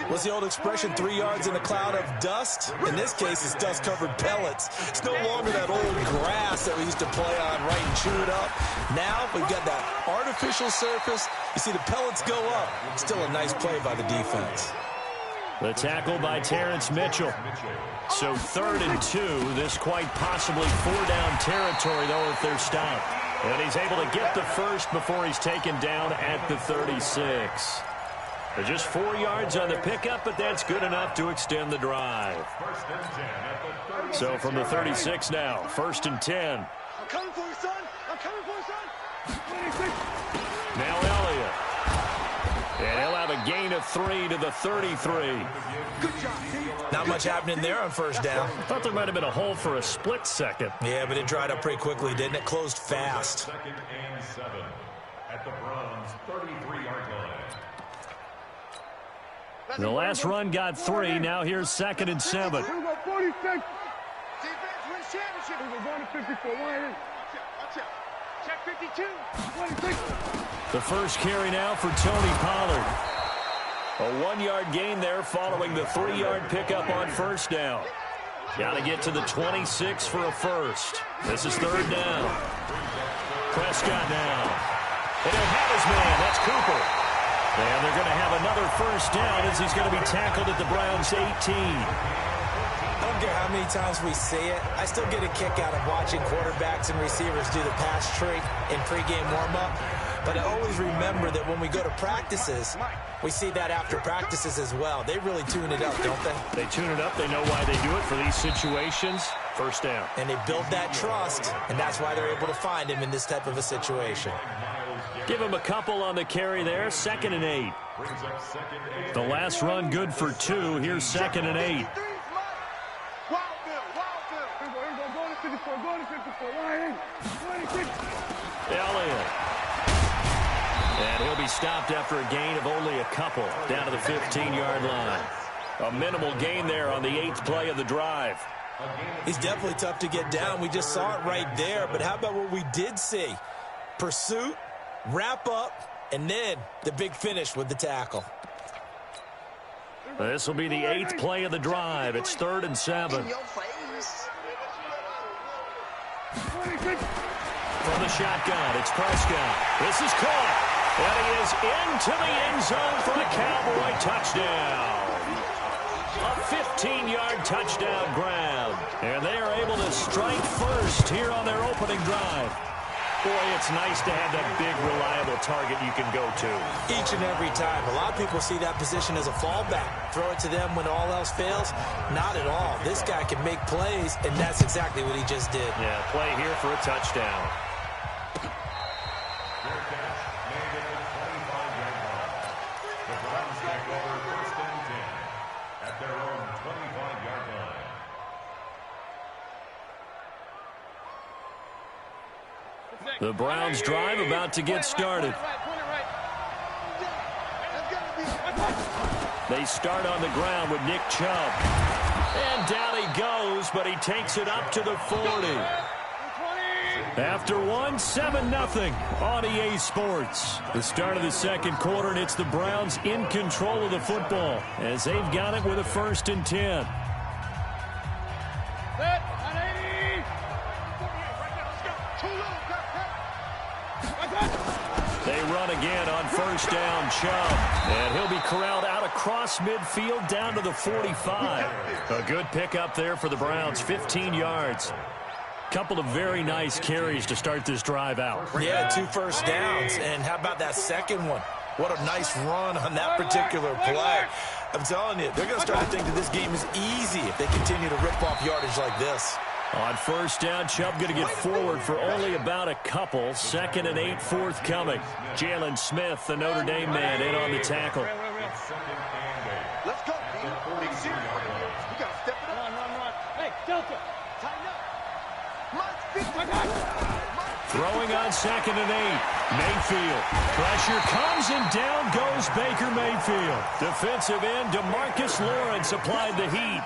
What's the old expression, 3 yards in a cloud of dust? In this case, it's dust-covered pellets. It's no longer that old grass that we used to play on, right, and chew it up. Now we've got that artificial surface. You see the pellets go up. Still a nice play by the defense. The tackle by Terrence Mitchell. So 3rd and 2. This quite possibly 4-down territory, though, if they're stopped. And he's able to get the first before he's taken down at the 36. They're just 4 yards on the pickup, but that's good enough to extend the drive. So from the 36 now, 1st and 10. I'm coming for you, son. I'm coming for you, son. Now Elliott. And he'll have a gain of 3 to the 33. Good job, team. Not much happening there on first down. Thought there might have been a hole for a split second. Yeah, but it dried up pretty quickly, didn't it? Closed fast. 2nd and 7 at the Browns' 33-yard line. The last run got 3. Now here's 2nd and 7. Here we go, 46. Defense wins championship. We're going to 54. One. Watch out. Check 52. 26. The first carry now for Tony Pollard. A 1-yard gain there following the 3-yard pickup on first down. Got to get to the 26 for a first. This is 3rd down. Prescott now. And he'll have his man. That's Cooper. And they're going to have another first down as he's going to be tackled at the Browns' 18. I don't care how many times we see it. I still get a kick out of watching quarterbacks and receivers do the pass trick in pregame warm-up. But I always remember that when we go to practices, we see that after practices as well. They really tune it up, don't they? They tune it up. They know why they do it for these situations. First down. And they build that trust, and that's why they're able to find him in this type of a situation. Give him a couple on the carry there. 2nd and 8. The last run good for 2. Here's 2nd and 8. Wild Bill. Here we go, going to 54, go to 54, line in, 26. Elliott. And he'll be stopped after a gain of only a couple, down to the 15-yard line. A minimal gain there on the 8th play of the drive. He's definitely tough to get down. We just saw it right there. But how about what we did see? Pursuit, wrap up, and then the big finish with the tackle. This will be the 8th play of the drive. It's 3rd and 7. In your face. 26. From the shotgun, it's Prescott. This is caught. And he is into the end zone for a Cowboy touchdown. A 15-yard touchdown grab. And they are able to strike first here on their opening drive. Boy, it's nice to have that big, reliable target you can go to. Each and every time. A lot of people see that position as a fallback. Throw it to them when all else fails. Not at all. This guy can make plays, and that's exactly what he just did. Yeah, play here for a touchdown. The Browns drive about to get started. They start on the ground with Nick Chubb. And down he goes, but he takes it up to the 40. After one, 7-0 on EA Sports. The start of the second quarter, and it's the Browns in control of the football as they've got it with a 1st and 10. Set, 180. They run again on 1st down, Chubb. And he'll be corralled out across midfield down to the 45. A good pickup there for the Browns, 15 yards. Couple of very nice carries to start this drive out. Yeah, 2 first downs. And how about that second one? What a nice run on that particular play. I'm telling you, they're going to start to think that this game is easy if they continue to rip off yardage like this. On 1st down, Chubb going to get forward for only about a couple. 2nd and 8 forthcoming. Jalen Smith, the Notre Dame man, in on the tackle. Let's go. Big serious. We got to step it up. Run. Hey, Delta. Tighten up. Throwing on 2nd and 8. Mayfield. Pressure comes and down goes Baker Mayfield. Defensive end DeMarcus Lawrence applied the heat.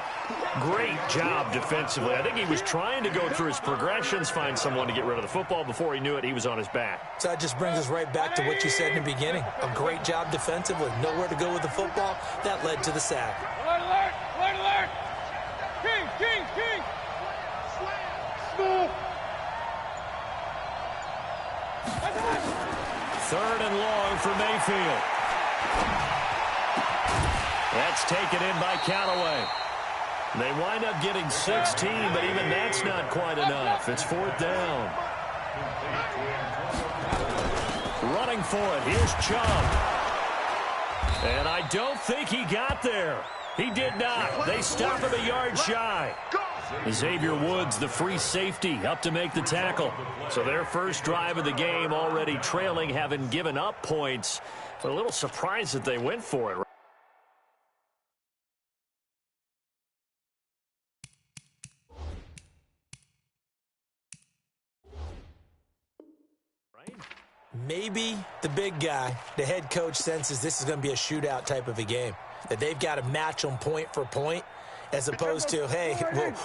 Great job defensively. I think he was trying to go through his progressions, find someone to get rid of the football. Before he knew it, he was on his back. So that just brings us right back to what you said in the beginning. A great job defensively. Nowhere to go with the football. That led to the sack. Alert. King. School. 3rd and long for Mayfield. That's taken in by Callaway. They wind up getting 16, but even that's not quite enough. It's 4th down. Running for it. Here's Chubb. And I don't think he got there. He did not. They stop him a yard shy. Xavier Woods, the free safety, up to make the tackle. So their first drive of the game already trailing, having given up points. But a little surprised that they went for it. Maybe the big guy, the head coach, senses this is going to be a shootout type of a game. That they've got to match them point for point, as opposed to, hey,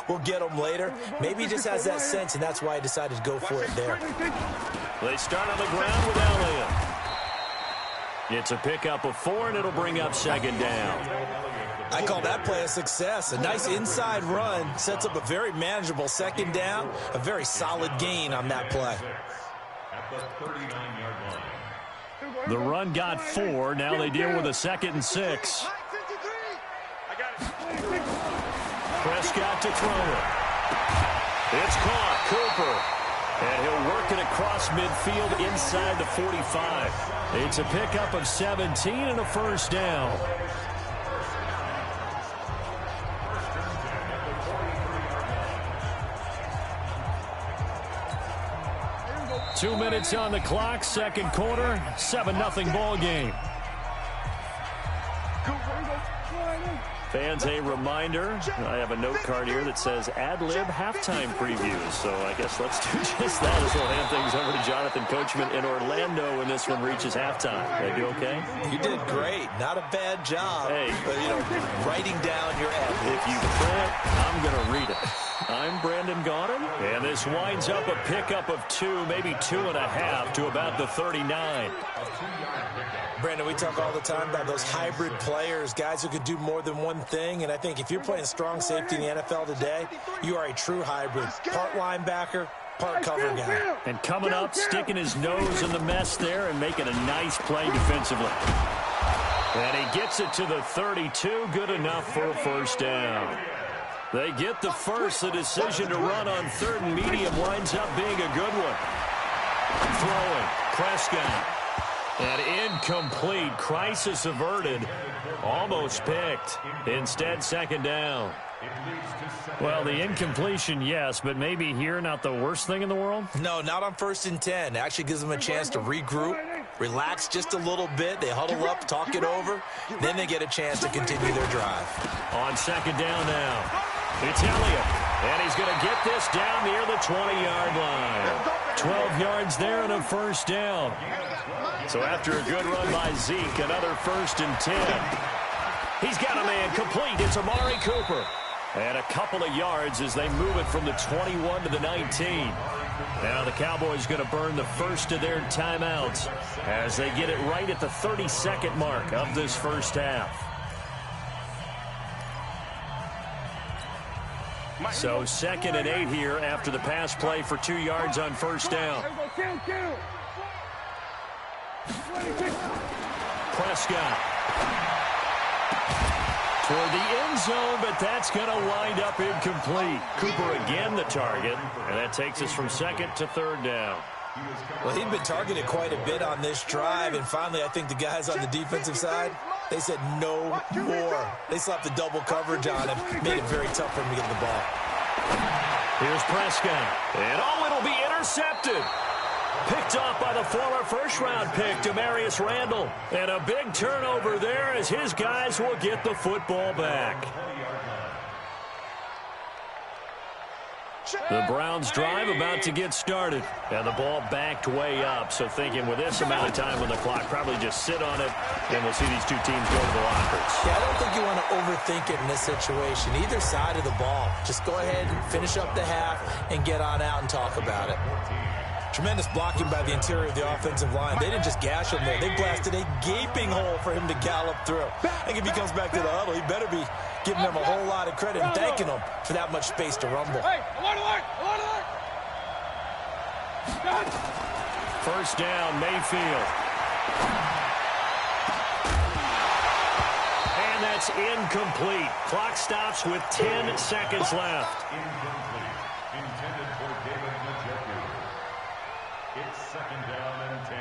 we'll get them later. Maybe he just has that sense, and that's why he decided to go for it there. They start on the ground with Elliott. It's a pickup of 4, and it'll bring up 2nd down. I call that play a success. A nice inside run sets up a very manageable 2nd down, a very solid gain on that play. The run got 4. Now they deal with a 2nd and 6. Prescott to throw it. It's caught. Cooper. And he'll work it across midfield inside the 45. It's a pickup of 17 and a 1st down. Two minutes on the clock, second quarter, 7-0 ball game. fans a reminder. I have a note card here that says ad-lib halftime previews. So I guess let's do just that as we'll hand things over to Jonathan Coachman in Orlando when this one reaches halftime. Did I do okay? You did great. Not a bad job. Hey. But, writing down your ad. If you print, I'm going to read it. I'm Brandon Gaudin, and this winds up a pickup of 2, maybe 2.5 to about the 39. Brandon, we talk all the time about those hybrid players, guys who could do more than one thing, and I think if you're playing strong safety in the NFL today, you are a true hybrid. Part linebacker, part cover guy. And coming up, sticking his nose in the mess there and making a nice play defensively. And he gets it to the 32, good enough for a first down. They get the first. The decision to run on 3rd and medium winds up being a good one. Throwing, Prescott. And incomplete. Crisis averted. Almost picked. Instead, 2nd down. Well, the incompletion, yes, but maybe here not the worst thing in the world? No, not on 1st and 10. Actually gives them a chance to regroup, relax just a little bit. They huddle up, talk it over. Then they get a chance to continue their drive. On 2nd down now. It's Elliott. And he's going to get this down near the 20-yard line. 12 yards there and a first down. So after a good run by Zeke, another 1st and 10. He's got a man complete. It's Amari Cooper. And a couple of yards as they move it from the 21 to the 19. Now the Cowboys going to burn the first of their timeouts as they get it right at the 32nd mark of this first half. So 2nd and 8 here after the pass play for 2 yards on first down. Prescott. Toward the end zone, but that's going to wind up incomplete. Cooper again the target, and that takes us from 2nd to 3rd down. Well, he'd been targeted quite a bit on this drive, and finally I think the guys on the defensive side, they said no more. They slapped the double coverage on him, made it very tough for him to get the ball. Here's Prescott, and it'll be intercepted. Picked off by the former first-round pick, Demarius Randall. And a big turnover there as his guys will get the football back. The Browns drive about to get started. And the ball backed way up. So thinking with this amount of time on the clock, probably just sit on it, and we'll see these two teams go to the lockers. Yeah, I don't think you want to overthink it in this situation. Either side of the ball. Just go ahead and finish up the half and get on out and talk about it. Tremendous blocking by the interior of the offensive line. They didn't just gash him there. They blasted a gaping hole for him to gallop through. I think if he comes back to the huddle, he better be giving them a whole lot of credit and thanking them for that much space to rumble. Hey, alert, alert, alert, alert. First down, Mayfield. And that's incomplete. Clock stops with 10 seconds left. Intended for David Njoku. It's 2nd down and 10.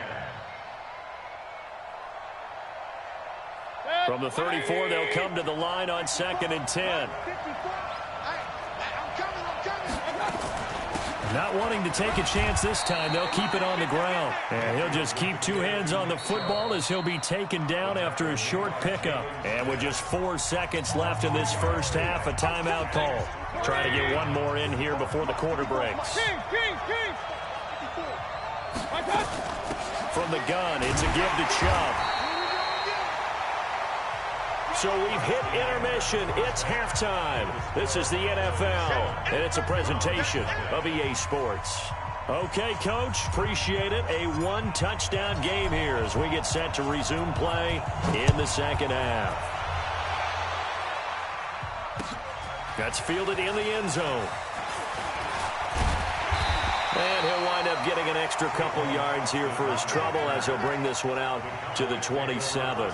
From the 34, they'll come to the line on 2nd and 10. Not wanting to take a chance this time, they'll keep it on the ground. And he'll just keep 2 hands on the football as he'll be taken down after a short pickup. And with just 4 seconds left in this first half, a timeout call. Trying to get one more in here before the quarter breaks. From the gun, it's a give to Chubb. So we've hit intermission. It's halftime. This is the NFL, and it's a presentation of EA Sports. Okay, Coach, appreciate it. A 1-touchdown game here as we get set to resume play in the second half. That's fielded in the end zone. And he'll wind up getting an extra couple yards here for his trouble as he'll bring this one out to the 27.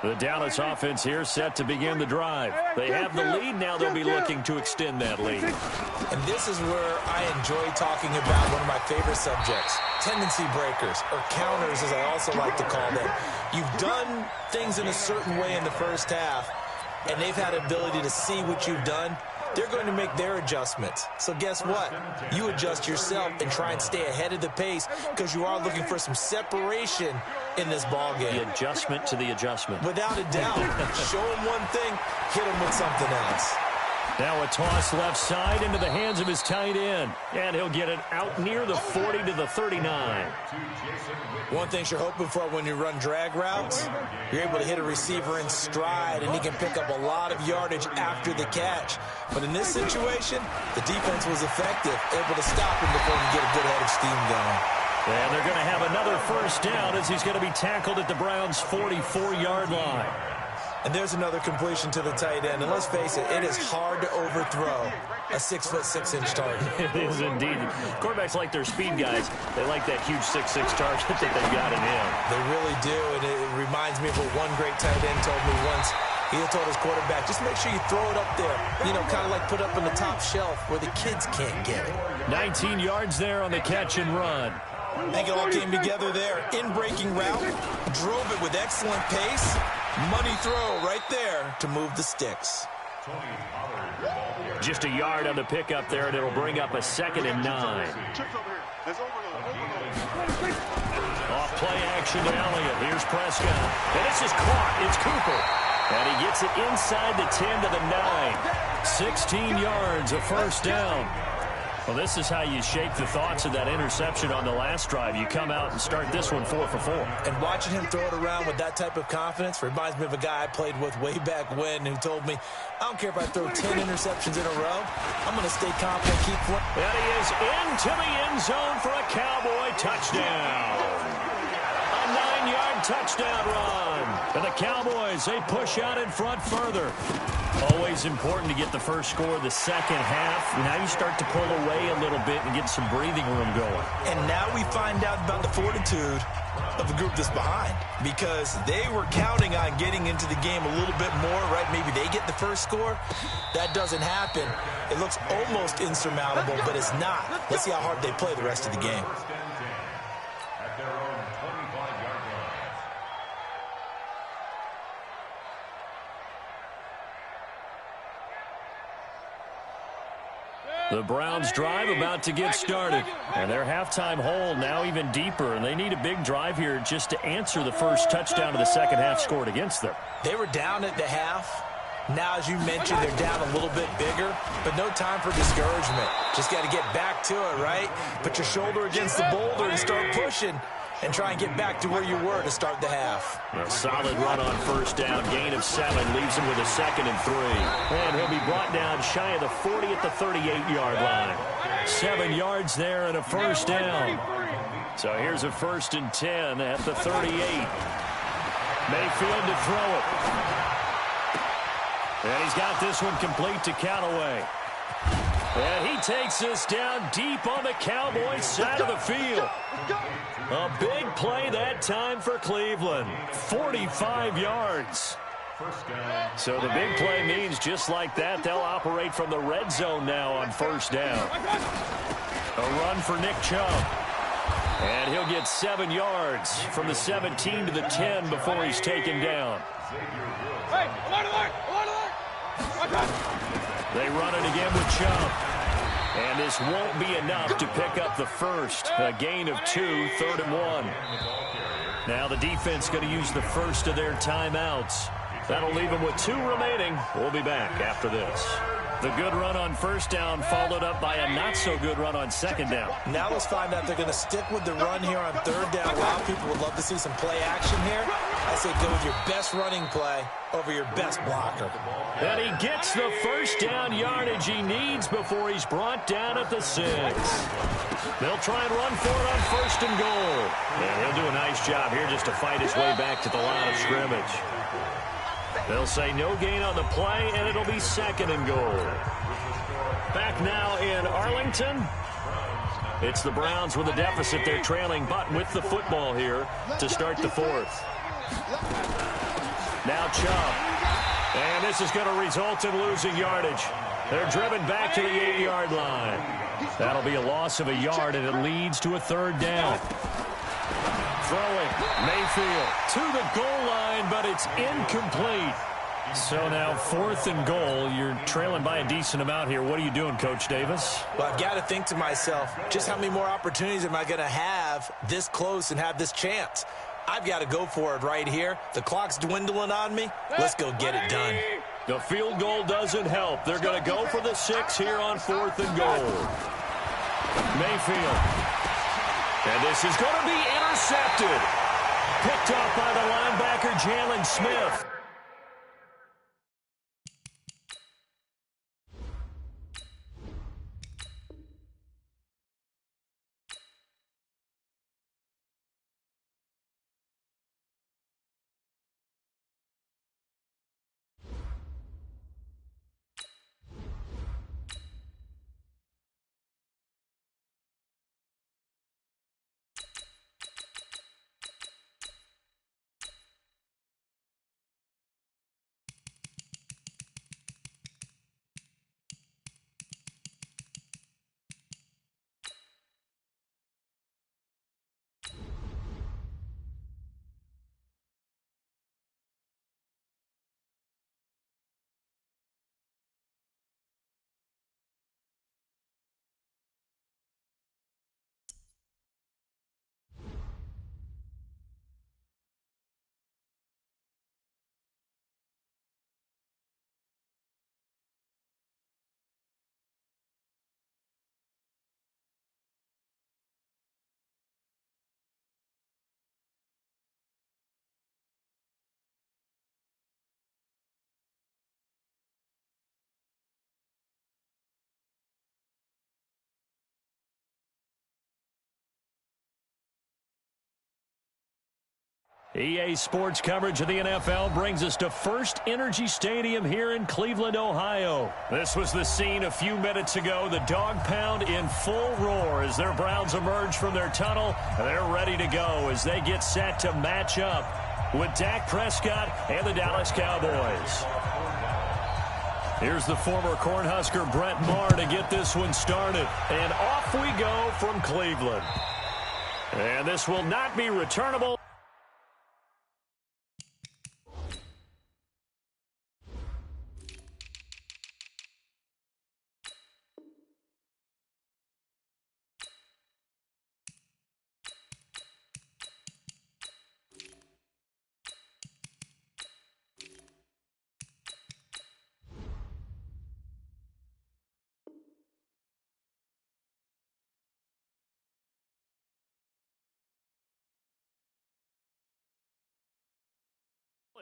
The Dallas offense here set to begin the drive. They have the lead. Now they'll be looking to extend that lead. And this is where I enjoy talking about one of my favorite subjects, tendency breakers, or counters as I also like to call them. You've done things in a certain way in the first half, and they've had ability to see what you've done they're going to make their adjustments. So guess what? You adjust yourself and try and stay ahead of the pace because you are looking for some separation in this ball game. The adjustment to the adjustment. Without a doubt. Show him one thing, hit him with something else. Now a toss left side into the hands of his tight end. And he'll get it out near the 40 to the 39. One thing you're hoping for when you run drag routes, you're able to hit a receiver in stride, and he can pick up a lot of yardage after the catch. But in this situation, the defense was effective, able to stop him before he get a good head of steam going. And they're going to have another first down as he's going to be tackled at the Browns' 44-yard line. And there's another completion to the tight end. And let's face it, it is hard to overthrow a 6'6" target. It is indeed. Quarterbacks like their speed guys. They like that huge 6'6" target that they've got in him. They really do, and it reminds me of what one great tight end told me once. He had told his quarterback, just make sure you throw it up there. You know, kind of like put up on the top shelf where the kids can't get it. 19 yards there on the catch and run. I think it all came together there. In-breaking route, drove it with excellent pace. Money throw right there to move the sticks. Just a yard on the pickup there, and it'll bring up a 2nd and 9. Off play action to Elliott. Here's Prescott. And this is caught. It's Cooper. And he gets it inside the 10 to the 9. 16 yards, a first down. Well, this is how you shake the thoughts of that interception on the last drive. You come out and start this one 4 for 4. And watching him throw it around with that type of confidence reminds me of a guy I played with way back when who told me, I don't care if I throw 10 interceptions in a row. I'm going to stay confident, keep playing. And he is into the end zone for a Cowboy touchdown. A 9-yard touchdown run. And the Cowboys, they push out in front further. Always important to get the first score of the second half. Now you start to pull away a little bit and get some breathing room going. And now we find out about the fortitude of the group that's behind, because they were counting on getting into the game a little bit more, right? Maybe they get the first score. That doesn't happen. It looks almost insurmountable, but it's not. Let's see how hard they play the rest of the game. At their own 25-yard line. The Browns drive about to get started. And their halftime hole now even deeper. And they need a big drive here just to answer the first touchdown of the second half scored against them. They were down at the half. Now, as you mentioned, they're down a little bit bigger, but no time for discouragement. Just got to get back to it, right? Put your shoulder against the boulder and start pushing and try and get back to where you were to start the half. A solid run on first down. Gain of 7 leaves him with a 2nd and 3. And he'll be brought down shy of the 40 at the 38-yard line. 7 yards there and a first down. So here's a 1st and 10 at the 38. Mayfield to throw it. And he's got this one complete to Callaway. And he takes us down deep on the Cowboys side of the field. A big play that time for Cleveland. 45 yards. So the big play means just like that, they'll operate from the red zone now on first down. A run for Nick Chubb. And he'll get 7 yards from the 17 to the 10 before he's taken down. Hey, alert, alert, alert, alert. They run it again with Chubb. And this won't be enough to pick up the first. A gain of 2, 3rd and 1. Now the defense going to use the first of their timeouts. That'll leave them with 2 remaining. We'll be back after this. The good run on first down followed up by a not-so-good run on second down. Now let's find out they're going to stick with the run here on third down. A lot of people would love to see some play action here. I say go with your best running play over your best blocker. And he gets the first down yardage he needs before he's brought down at the 6. They'll try and run for it on 1st and goal. And he'll do a nice job here just to fight his way back to the line of scrimmage. They'll say no gain on the play, and it'll be 2nd and goal. Back now in Arlington. It's the Browns with a deficit. They're trailing, but with the football here to start the 4th. Now Chubb. And this is going to result in losing yardage. They're driven back to the 8-yard line. That'll be a loss of a yard, and it leads to a 3rd down. Throwing, Mayfield to the goal line, but it's incomplete. So now 4th and goal. You're trailing by a decent amount here. What are you doing, Coach Davis? Well, I've got to think to myself, just how many more opportunities am I going to have this close and have this chance? I've got to go for it right here. The clock's dwindling on me. Let's go get it done. The field goal doesn't help. They're going to go for the 6 here on 4th and goal. Mayfield. And this is going to be intercepted. Picked up by the linebacker, Jalen Smith. EA Sports coverage of the NFL brings us to First Energy Stadium here in Cleveland, Ohio. This was the scene a few minutes ago. The dog pound in full roar as their Browns emerge from their tunnel. They're ready to go as they get set to match up with Dak Prescott and the Dallas Cowboys. Here's the former Cornhusker Brett Maher to get this one started. And off we go from Cleveland. And this will not be returnable.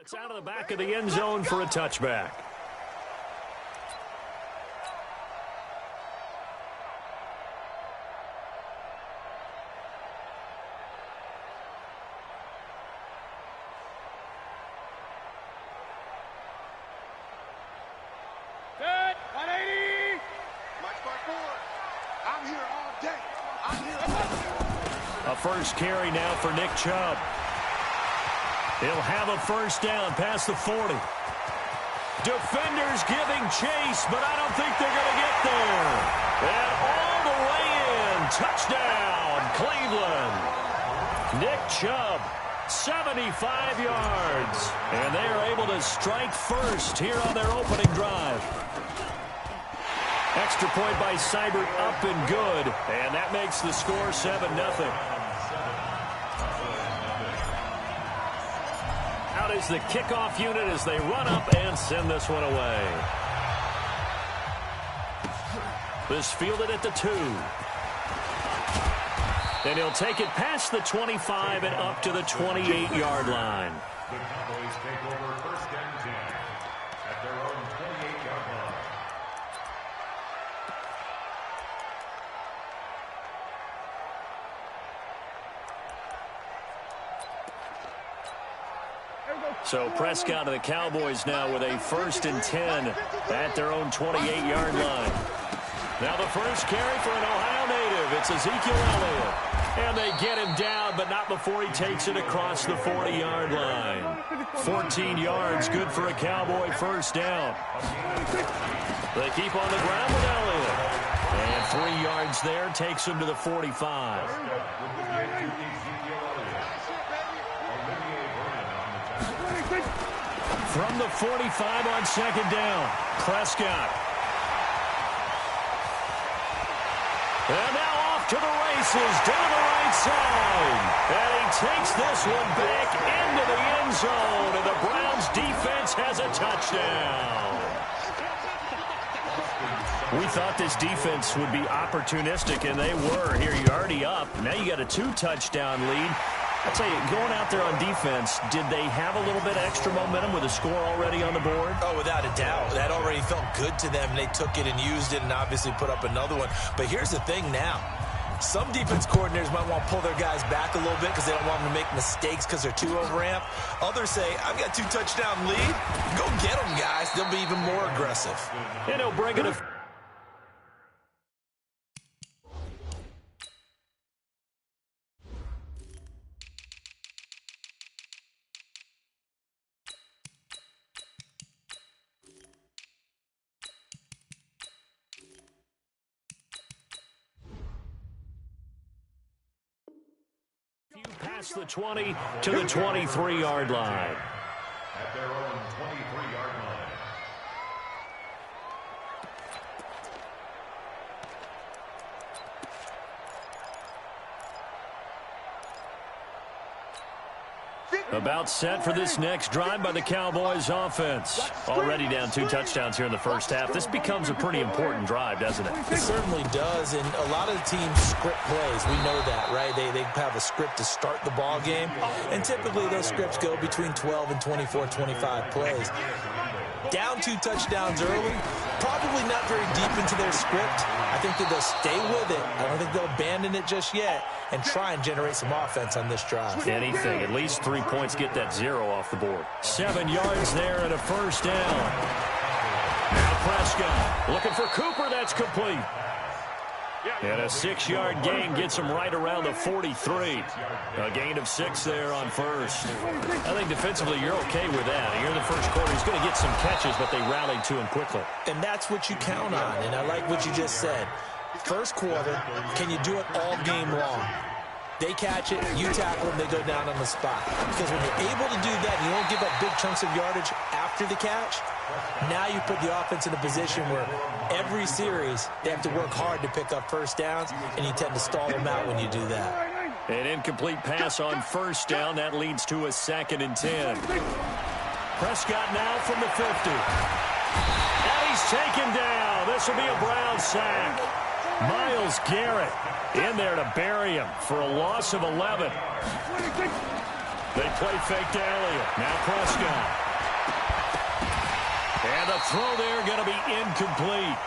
It's out of the back of the end zone for a touchback. Set, 180. March by 4. I'm here all day. I'm here all day. A first carry now for Nick Chubb. He'll have a first down past the 40. Defenders giving chase, but I don't think they're going to get there. And all the way in. Touchdown, Cleveland. Nick Chubb, 75 yards. And they are able to strike first here on their opening drive. Extra point by Seibert up and good. And that makes the score 7-0. Out is the kickoff unit as they run up and send this one away. This fielded at the 2. And he'll take it past the 25 and up to the 28-yard line. The Cowboys take over 1st and 10 at their own 28-yard line. So Prescott of the Cowboys now with a 1st and 10 at their own 28-yard line. Now the first carry for an Ohio native. It's Ezekiel Elliott. And they get him down, but not before he takes it across the 40-yard line. 14 yards, good for a Cowboy first down. They keep on the ground with Elliott. And 3 yards there takes him to the 45. From the 45 on second down, Prescott. And now off to the races, down the right side. And he takes this one back into the end zone, and the Browns defense has a touchdown. We thought this defense would be opportunistic, and they were. Here, you're already up. Now you got a 2-touchdown lead. I'll tell you, going out there on defense, did they have a little bit of extra momentum with a score already on the board? Oh, without a doubt. That already felt good to them. They took it and used it and obviously put up another one. But here's the thing now. Some defense coordinators might want to pull their guys back a little bit because they don't want them to make mistakes because they're too overamped. Others say, I've got 2-touchdown lead. Go get them, guys. They'll be even more aggressive. And he'll bring it a... Past the 20 to the 23-yard line. At their own 23-yard line. About set for this next drive by the Cowboys offense. Already down 2 touchdowns here in the first half. This becomes a pretty important drive, doesn't it? It certainly does, and a lot of the teams script plays. We know that, right? They have a script to start the ball game, and typically those scripts go between 12 and 24, 25 plays. Down 2 touchdowns early, probably not very deep into their script. I think that they'll stay with it. I don't think they'll abandon it just yet and try and generate some offense on this drive. Anything, at least 3 points, get that 0 off the board. 7 yards there and a first down. Now Prescott looking for Cooper. That's complete. And a 6-yard gain gets him right around the 43. A gain of 6 there on first. I think defensively you're okay with that. Here in the first quarter, he's going to get some catches, but they rallied to him quickly. And that's what you count on, and I like what you just said. First quarter, can you do it all game long? They catch it, you tackle them, they go down on the spot. Because when you're able to do that, and you don't give up big chunks of yardage after the catch, now you put the offense in a position where every series they have to work hard to pick up first downs, and you tend to stall them out when you do that. An incomplete pass on first down. That leads to a 2nd and 10. Prescott now from the 50. And he's taken down. This will be a Brown sack. Myles Garrett in there to bury him for a loss of 11. They play fake to Elliott. Now Prescott. And the throw there going to be incomplete.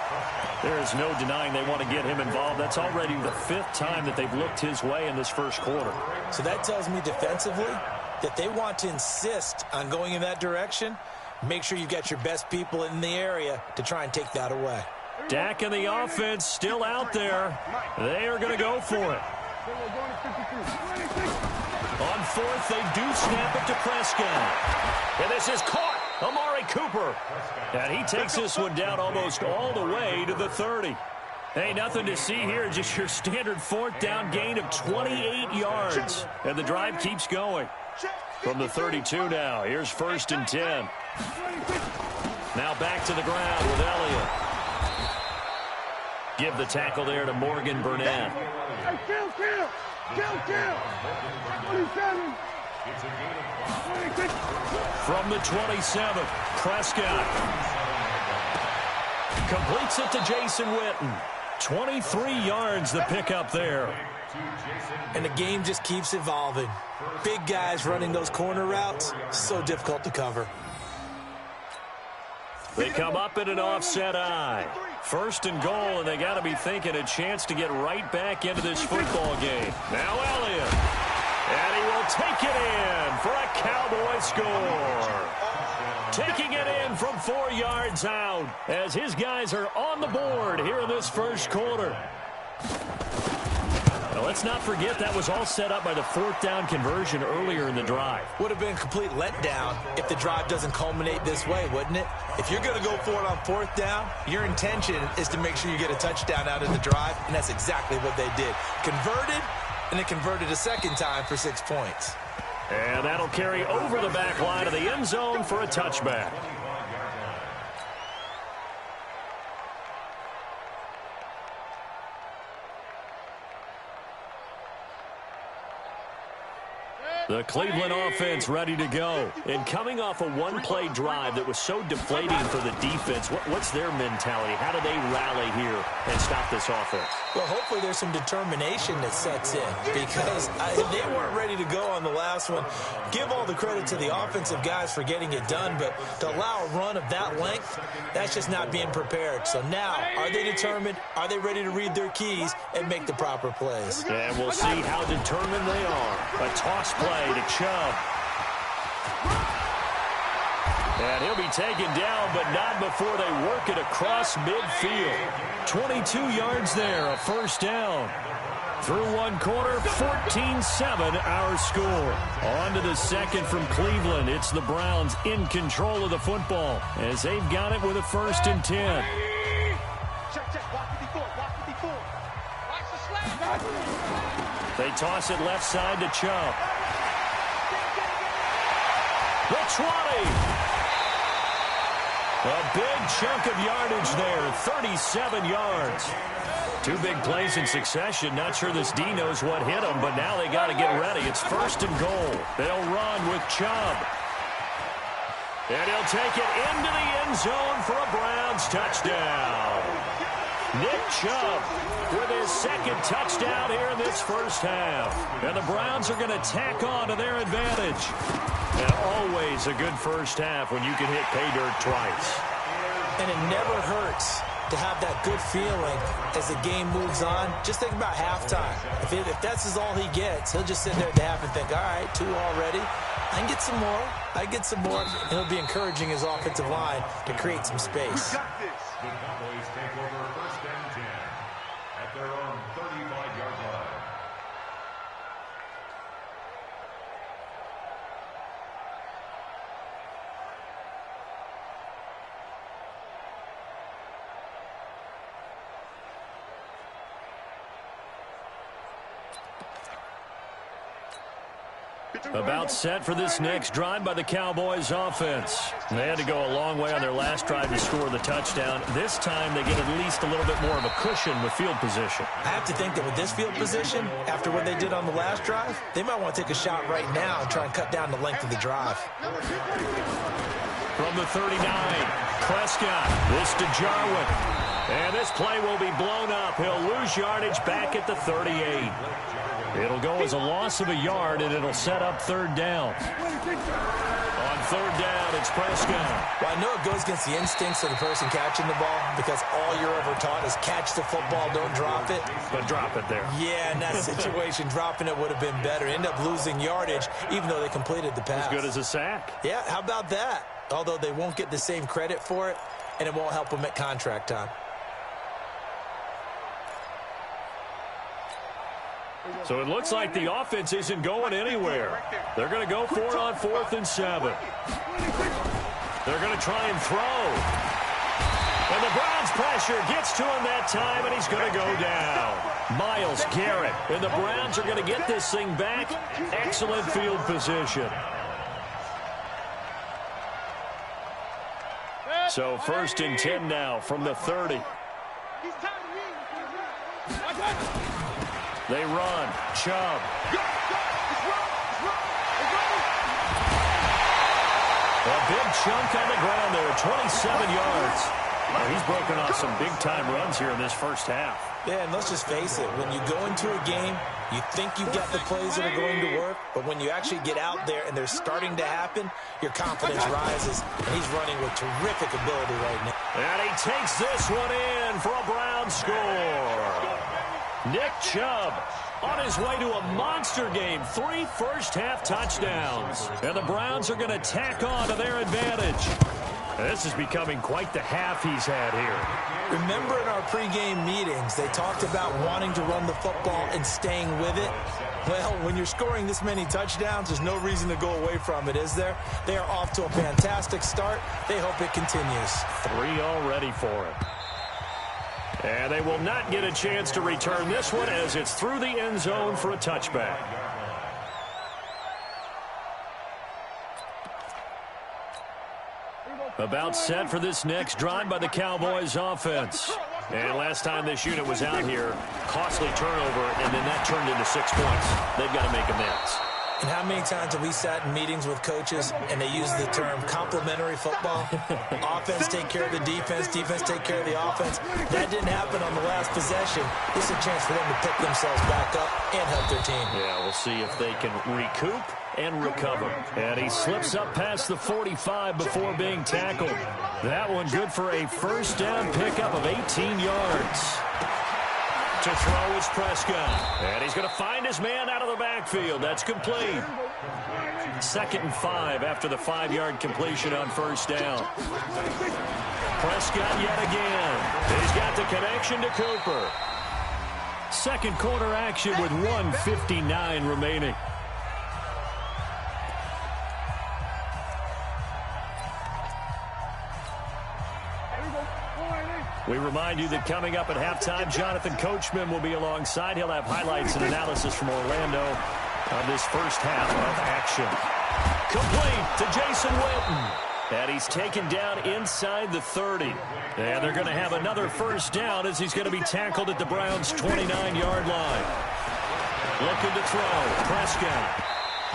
There is no denying they want to get him involved. That's already the 5th time that they've looked his way in this first quarter. So that tells me defensively that they want to insist on going in that direction. Make sure you've got your best people in the area to try and take that away. Dak and the offense still out there. They are going to go for it. On 4th, they do snap it to Prescott. And this is caught. Amari Cooper. And he takes this one down almost all the way to the 30. Hey, nothing to see here. Just your standard 4th down gain of 28 yards. And the drive keeps going. From the 32 now. Here's 1st and 10. Now back to the ground with Elliott. Give the tackle there to Morgan Burnett. Hey, kill! 27. From the 27, Prescott completes it to Jason Witten. 23 yards the pickup there. And the game just keeps evolving. Big guys running those corner routes, so difficult to cover. They come up in an offset eye. 1st and goal, and they got to be thinking a chance to get right back into this football game. Now Elliott. And he will take it in for a Cowboy score. Taking it in from 4 yards out as his guys are on the board here in this first quarter. Now, let's not forget that was all set up by the 4th down conversion earlier in the drive. Would have been a complete letdown if the drive doesn't culminate this way, wouldn't it? If you're going to go for it on 4th down, your intention is to make sure you get a touchdown out of the drive, and that's exactly what they did. Converted, and it converted a 2nd time for 6 points. And that'll carry over the back line of the end zone for a touchback. The Cleveland offense ready to go. And coming off a one-play drive that was so deflating for the defense, what's their mentality? How do they rally here and stop this offense? Well, hopefully there's some determination that sets in because they weren't ready to go on the last one. Give all the credit to the offensive guys for getting it done, but to allow a run of that length, that's just not being prepared. So now, are they determined? Are they ready to read their keys and make the proper plays? And we'll see how determined they are. A toss play to Chubb. And he'll be taken down, but not before they work it across midfield. 22 yards there, a first down. Through one quarter, 14-7 our score. On to the second from Cleveland. It's the Browns in control of the football as they've got it with a 1st and 10. Check, block 54, block 54. Watch the slant. They toss it left side to Chubb. The 20. A big chunk of yardage there, 37 yards. 2 big plays in succession. Not sure this D knows what hit them, but now they got to get ready. It's 1st and goal. They'll run with Chubb. And he'll take it into the end zone for a Browns touchdown. Nick Chubb with his 2nd touchdown here in this first half. And the Browns are going to tack on to their advantage. And always a good first half when you can hit pay dirt twice. And it never hurts to have that good feeling as the game moves on. Just think about halftime. If that's all he gets, he'll just sit there at the half and think, all right, 2 already. I can get some more. I get some more. And he'll be encouraging his offensive line to create some space. The Cowboys take over 1st and 10 at their own 35-yard line. About set for this next drive by the Cowboys offense. They had to go a long way on their last drive to score the touchdown. This time they get at least a little bit more of a cushion with field position. I have to think that with this field position, after what they did on the last drive, they might want to take a shot right now and try and cut down the length of the drive. From the 39, Prescott, this to Jarwin. And this play will be blown up. He'll lose yardage back at the 38. It'll go as a loss of a yard, and it'll set up 3rd down. On 3rd down, it's Prescott. Well, I know it goes against the instincts of the person catching the ball because all you're ever taught is catch the football, don't drop it. But drop it there. Yeah, in that situation, dropping it would have been better. End up losing yardage, even though they completed the pass. As good as a sack. Yeah, how about that? Although they won't get the same credit for it, and it won't help them at contract time. So it looks like the offense isn't going anywhere. They're going to go for it on 4th and 7. They're going to try and throw. And the Browns pressure gets to him that time, and he's going to go down. Myles Garrett. And the Browns are going to get this thing back. Excellent field position. So 1st and 10 now from the 30. They run. Chubb. A big chunk on the ground there, 27 yards. Well, he's broken off some big-time runs here in this first half. Yeah, and let's just face it. When you go into a game, you think you got the plays that are going to work, but when you actually get out there and they're starting to happen, your confidence rises, and he's running with terrific ability right now. And he takes this one in for a Browns score. Nick Chubb on his way to a monster game. 3 first-half touchdowns. And the Browns are going to tack on to their advantage. This is becoming quite the half he's had here. Remember in our pregame meetings, they talked about wanting to run the football and staying with it? Well, when you're scoring this many touchdowns, there's no reason to go away from it, is there? They are off to a fantastic start. They hope it continues. 3 already for him. And they will not get a chance to return this one as it's through the end zone for a touchback. About set for this next drive by the Cowboys offense. And last time this unit was out here, costly turnover, and then that turned into 6 points. They've got to make amends. And how many times have we sat in meetings with coaches and they use the term complementary football? Offense take care of the defense, defense take care of the offense. That didn't happen on the last possession. This is a chance for them to pick themselves back up and help their team. Yeah, we'll see if they can recoup and recover. And he slips up past the 45 before being tackled. That one good for a first down pickup of 18 yards. To throw is Prescott. And he's going to find his man out of the backfield. That's complete. 2nd and 5 after the 5-yard completion on first down. Prescott yet again. He's got the connection to Cooper. Second quarter action with 1:59 remaining. We remind you that coming up at halftime, Jonathan Coachman will be alongside. He'll have highlights and analysis from Orlando on this first half of action. Complete to Jason Witten. And he's taken down inside the 30. And they're going to have another first down as he's going to be tackled at the Browns' 29-yard line. Looking to throw. Prescott.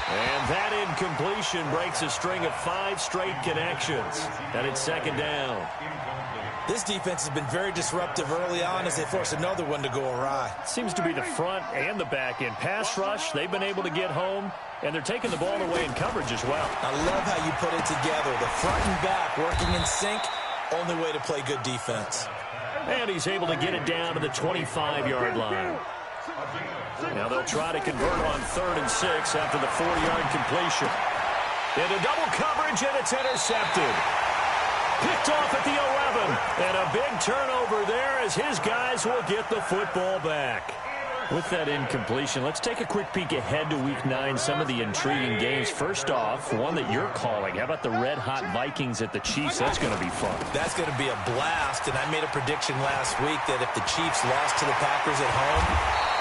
And that incompletion breaks a string of 5 straight connections. And it's second down. This defense has been very disruptive early on as they force another one to go awry. Seems to be the front and the back end. Pass rush, they've been able to get home, and they're taking the ball away in coverage as well. I love how you put it together. The front and back working in sync, only way to play good defense. And he's able to get it down to the 25-yard line. Now they'll try to convert on 3rd and 6 after the 4-yard completion. Into double coverage, and it's intercepted. Picked off at the 11. And a big turnover there as his guys will get the football back. With that incompletion, let's take a quick peek ahead to Week 9. Some of the intriguing games. First off, one that you're calling. How about the red-hot Vikings at the Chiefs? That's going to be fun. That's going to be a blast. And I made a prediction last week that if the Chiefs lost to the Packers at home,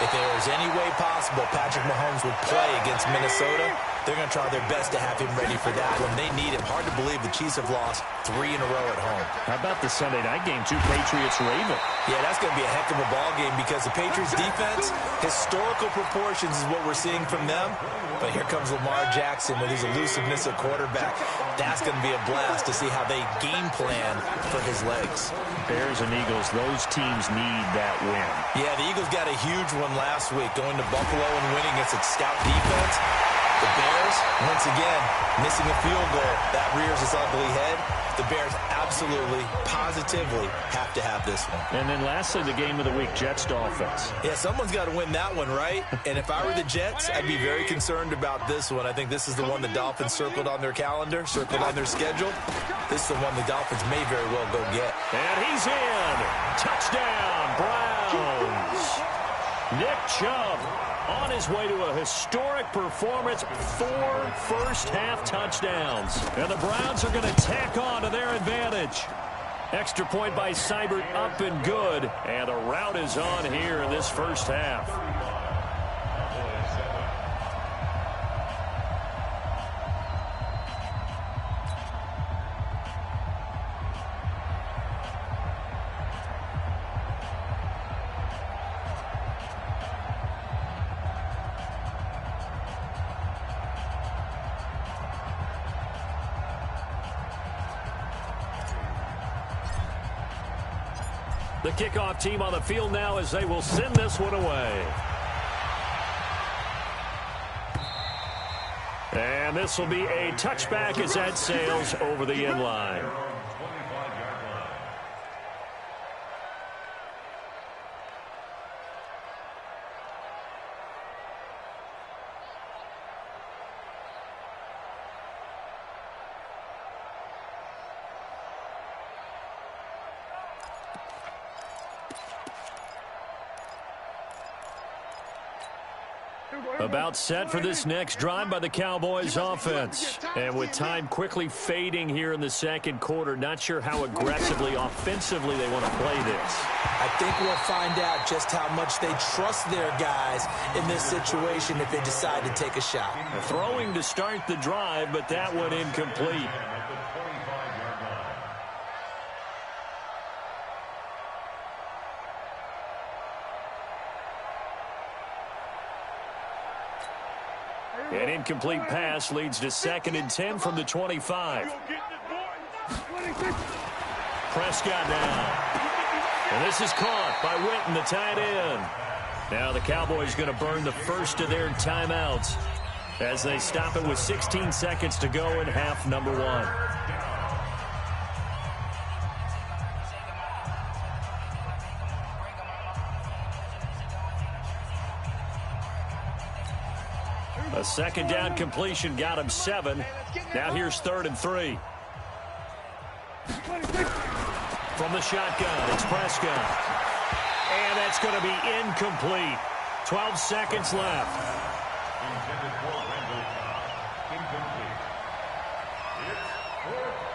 if there was any way possible Patrick Mahomes would play against Minnesota, they're going to try their best to have him ready for that one. They need him. Hard to believe the Chiefs have lost 3 in a row at home. How about the Sunday night game, too? Patriots-Ravens. Yeah, that's going to be a heck of a ball game because the Patriots defense, historical proportions is what we're seeing from them. But here comes Lamar Jackson with his elusiveness at quarterback. That's going to be a blast to see how they game plan for his legs. Bears and Eagles, those teams need that win. Yeah, the Eagles got a huge one last week, going to Buffalo and winning against its stout defense. The Bears, once again, missing a field goal. That rears its ugly head. The Bears absolutely, positively have to have this one. And then lastly, the game of the week, Jets-Dolphins. Yeah, someone's got to win that one, right? And if I were the Jets, I'd be very concerned about this one. I think this is the one the Dolphins circled on their calendar, circled on their schedule. This is the one the Dolphins may very well go get. And he's in. Touchdown, Browns. Nick Chubb on his way to a historic performance, 4 first-half touchdowns. And the Browns are going to tack on to their advantage. Extra point by Seibert, up and good. And the rout is on here in this first half. The kickoff team on the field now as they will send this one away. And this will be a touchback as that sails over the end line. About set for this next drive by the Cowboys offense. And with time quickly fading here in the second quarter, not sure how aggressively, offensively they want to play this. I think we'll find out just how much they trust their guys in this situation if they decide to take a shot. Throwing to start the drive, but that one incomplete. incomplete pass leads to 2nd and 10 from the 25. Prescott now. And this is caught by Witten, the tight end. Now the Cowboys going to burn the first of their timeouts as they stop it with 16 seconds to go in half number 1. A 2nd down completion got him 7. Now here's 3rd and 3. From the shotgun, it's Prescott. And that's going to be incomplete. 12 seconds left. Intended for Randall Cobb. Incomplete. It's 4th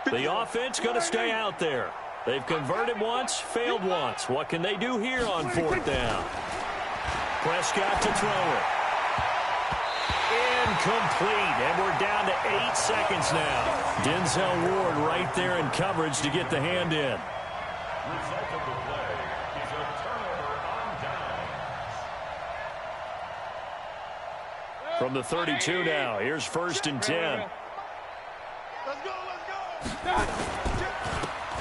down. The offense going to stay out there. They've converted once, failed once. What can they do here on 4th down? Prescott to throw it. Incomplete, and we're down to 8 seconds now. Denzel Ward right there in coverage to get the hand in. Result of the play is a turnover on downs. From the 32 now, here's 1st and 10. Let's go, let's go.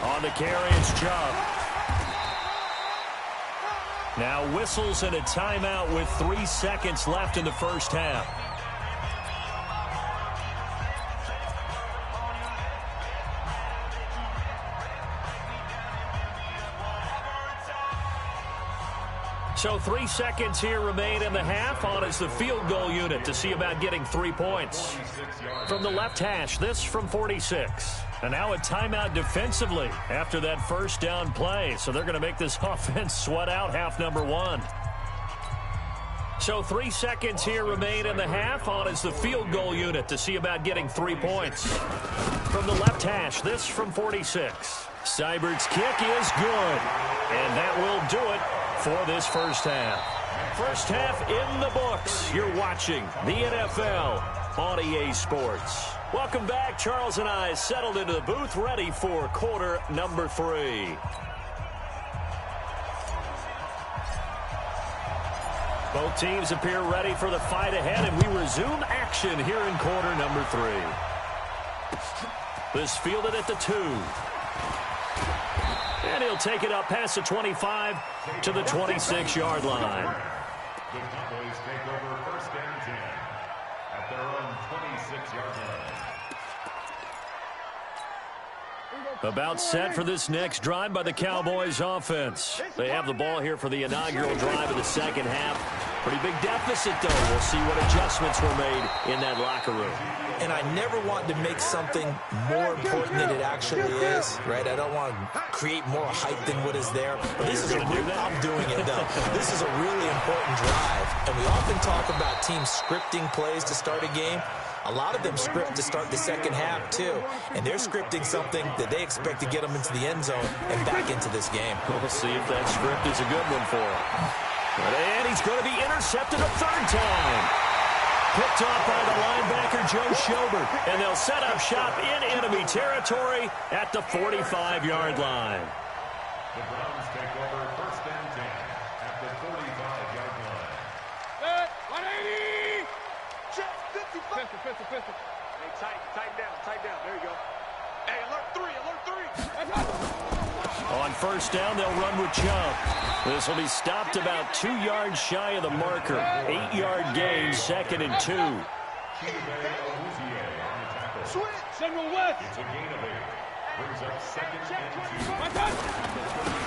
On the carry, it's Chubb. Now whistles and a timeout with 3 seconds left in the first half. So 3 seconds here remain in the half. On is the field goal unit to see about getting 3 points. From the left hash, this from 46. And now a timeout defensively after that 1st down play. So they're going to make this offense sweat out half number 1. So 3 seconds here remain in the half. On is the field goal unit to see about getting 3 points. From the left hash, this from 46. Seibert's kick is good. And that will do it for this first half. First half in the books. You're watching the NFL on EA Sports. Welcome back. Charles and I settled into the booth, ready for quarter number 3. Both teams appear ready for the fight ahead, and we resume action here in quarter number 3. This fielded at the 2. And he'll take it up past the 25 to the 26-yard line. The Cowboys take over 1st and 10 at their own 26-yard line. About set for this next drive by the Cowboys offense. They have the ball here for the inaugural drive of the second half. Pretty big deficit, though. We'll see what adjustments were made in that locker room. And I never want to make something more important than it actually is, right? I don't want to create more hype than what is there. But this is I'm doing it, though. This is a really important drive. And we often talk about teams scripting plays to start a game. A lot of them script to start the second half, too. And they're scripting something that they expect to get them into the end zone and back into this game. We'll see if that script is a good one for him. And he's going to be intercepted a 3rd time. Picked off by the linebacker, Joe Schobert. And they'll set up shop in enemy territory at the 45-yard line. The Browns take over 1st and 10 at the 45-yard line. 180! Check, 55. Pistol. Hey, tighten down. There you go. Hey, alert 3. On 1st down, they'll run with Chubb. This will be stopped about 2 yards shy of the marker. 8-yard gain, 2nd and 2. Switch. General West. It's a gain of 8. Brings up 2nd and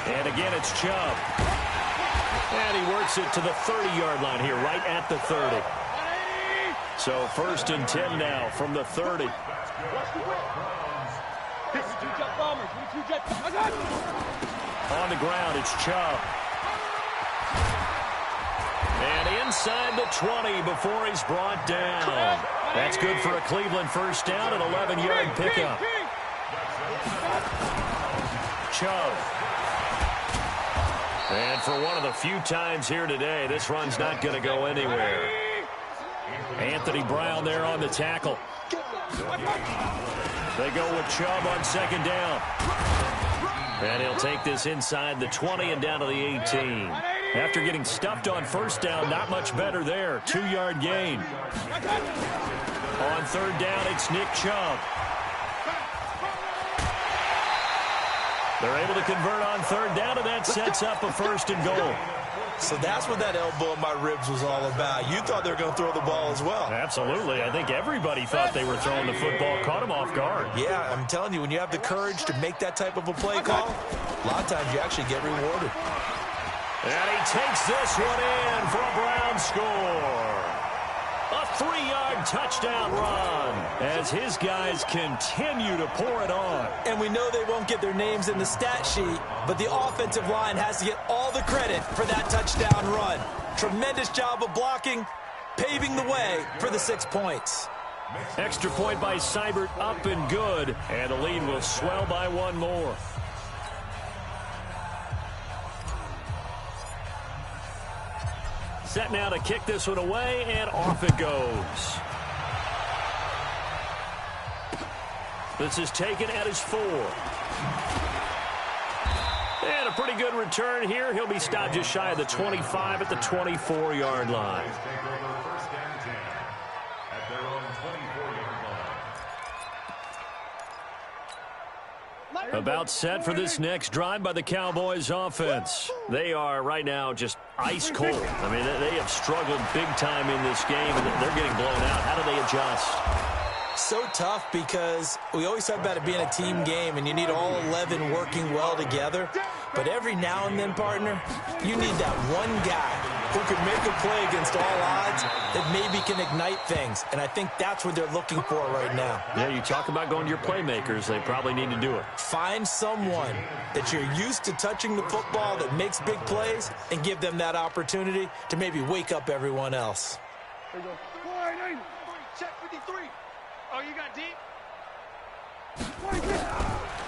2. And again, it's Chubb. And he works it to the 30-yard line here, right at the 30. So 1st and 10 now from the 30. On the ground, it's Chubb. And inside the 20 before he's brought down. That's good for a Cleveland 1st down, an 11-yard pickup. Chubb. And for one of the few times here today, this run's not going to go anywhere. Anthony Brown there on the tackle. They go with Chubb on 2nd down. And he'll take this inside the 20 and down to the 18. After getting stuffed on first down, not much better there. 2-yard gain. On third down, it's Nick Chubb. They're able to convert on third down, and that sets up a first and goal. So that's what that elbow in my ribs was all about. You thought they were going to throw the ball as well. Absolutely. I think everybody thought they were throwing the football. Caught him off guard. Yeah, I'm telling you, when you have the courage to make that type of a play call, a lot of times you actually get rewarded. And he takes this one in for a Brown score. A 3-yard touchdown run as his guys continue to pour it on. And we know they won't get their names in the stat sheet, but the offensive line has to get all the credit for that touchdown run. Tremendous job of blocking, paving the way for the 6 points. Extra point by Seibert, up and good, and the lead will swell by one more. Set now to kick this one away, and off it goes. This is taken at his 4. And a pretty good return here. He'll be stopped just shy of the 25 at the 24-yard line. About set for this next drive by the Cowboys offense. They are right now just ice cold. I mean, they have struggled big time in this game, and they're getting blown out. How do they adjust? So tough because we always talk about it being a team game, and you need all 11 working well together. But every now and then, partner, you need that one guy who can make a play against all odds that maybe can ignite things. And I think that's what they're looking for right now. Yeah, you talk about going to your playmakers. They probably need to do it. Find someone that you're used to touching the football that makes big plays and give them that opportunity to maybe wake up everyone else. There you go. Check 53. Oh, you got deep?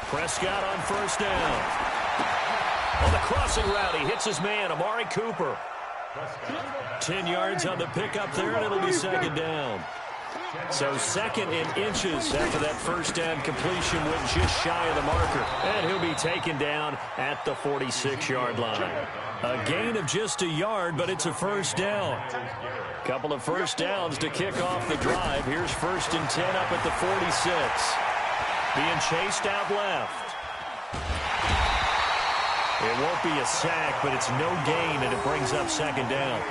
Prescott on first down. On the crossing route, he hits his man, Amari Cooper. 10 yards on the pickup there, and it'll be second down. So second in inches after that first down completion went just shy of the marker. And he'll be taken down at the 46-yard line. A gain of just a yard, but it's a first down. Couple of first downs to kick off the drive. Here's first and 10 up at the 46. Being chased out left. It won't be a sack, but it's no gain, and it brings up second down.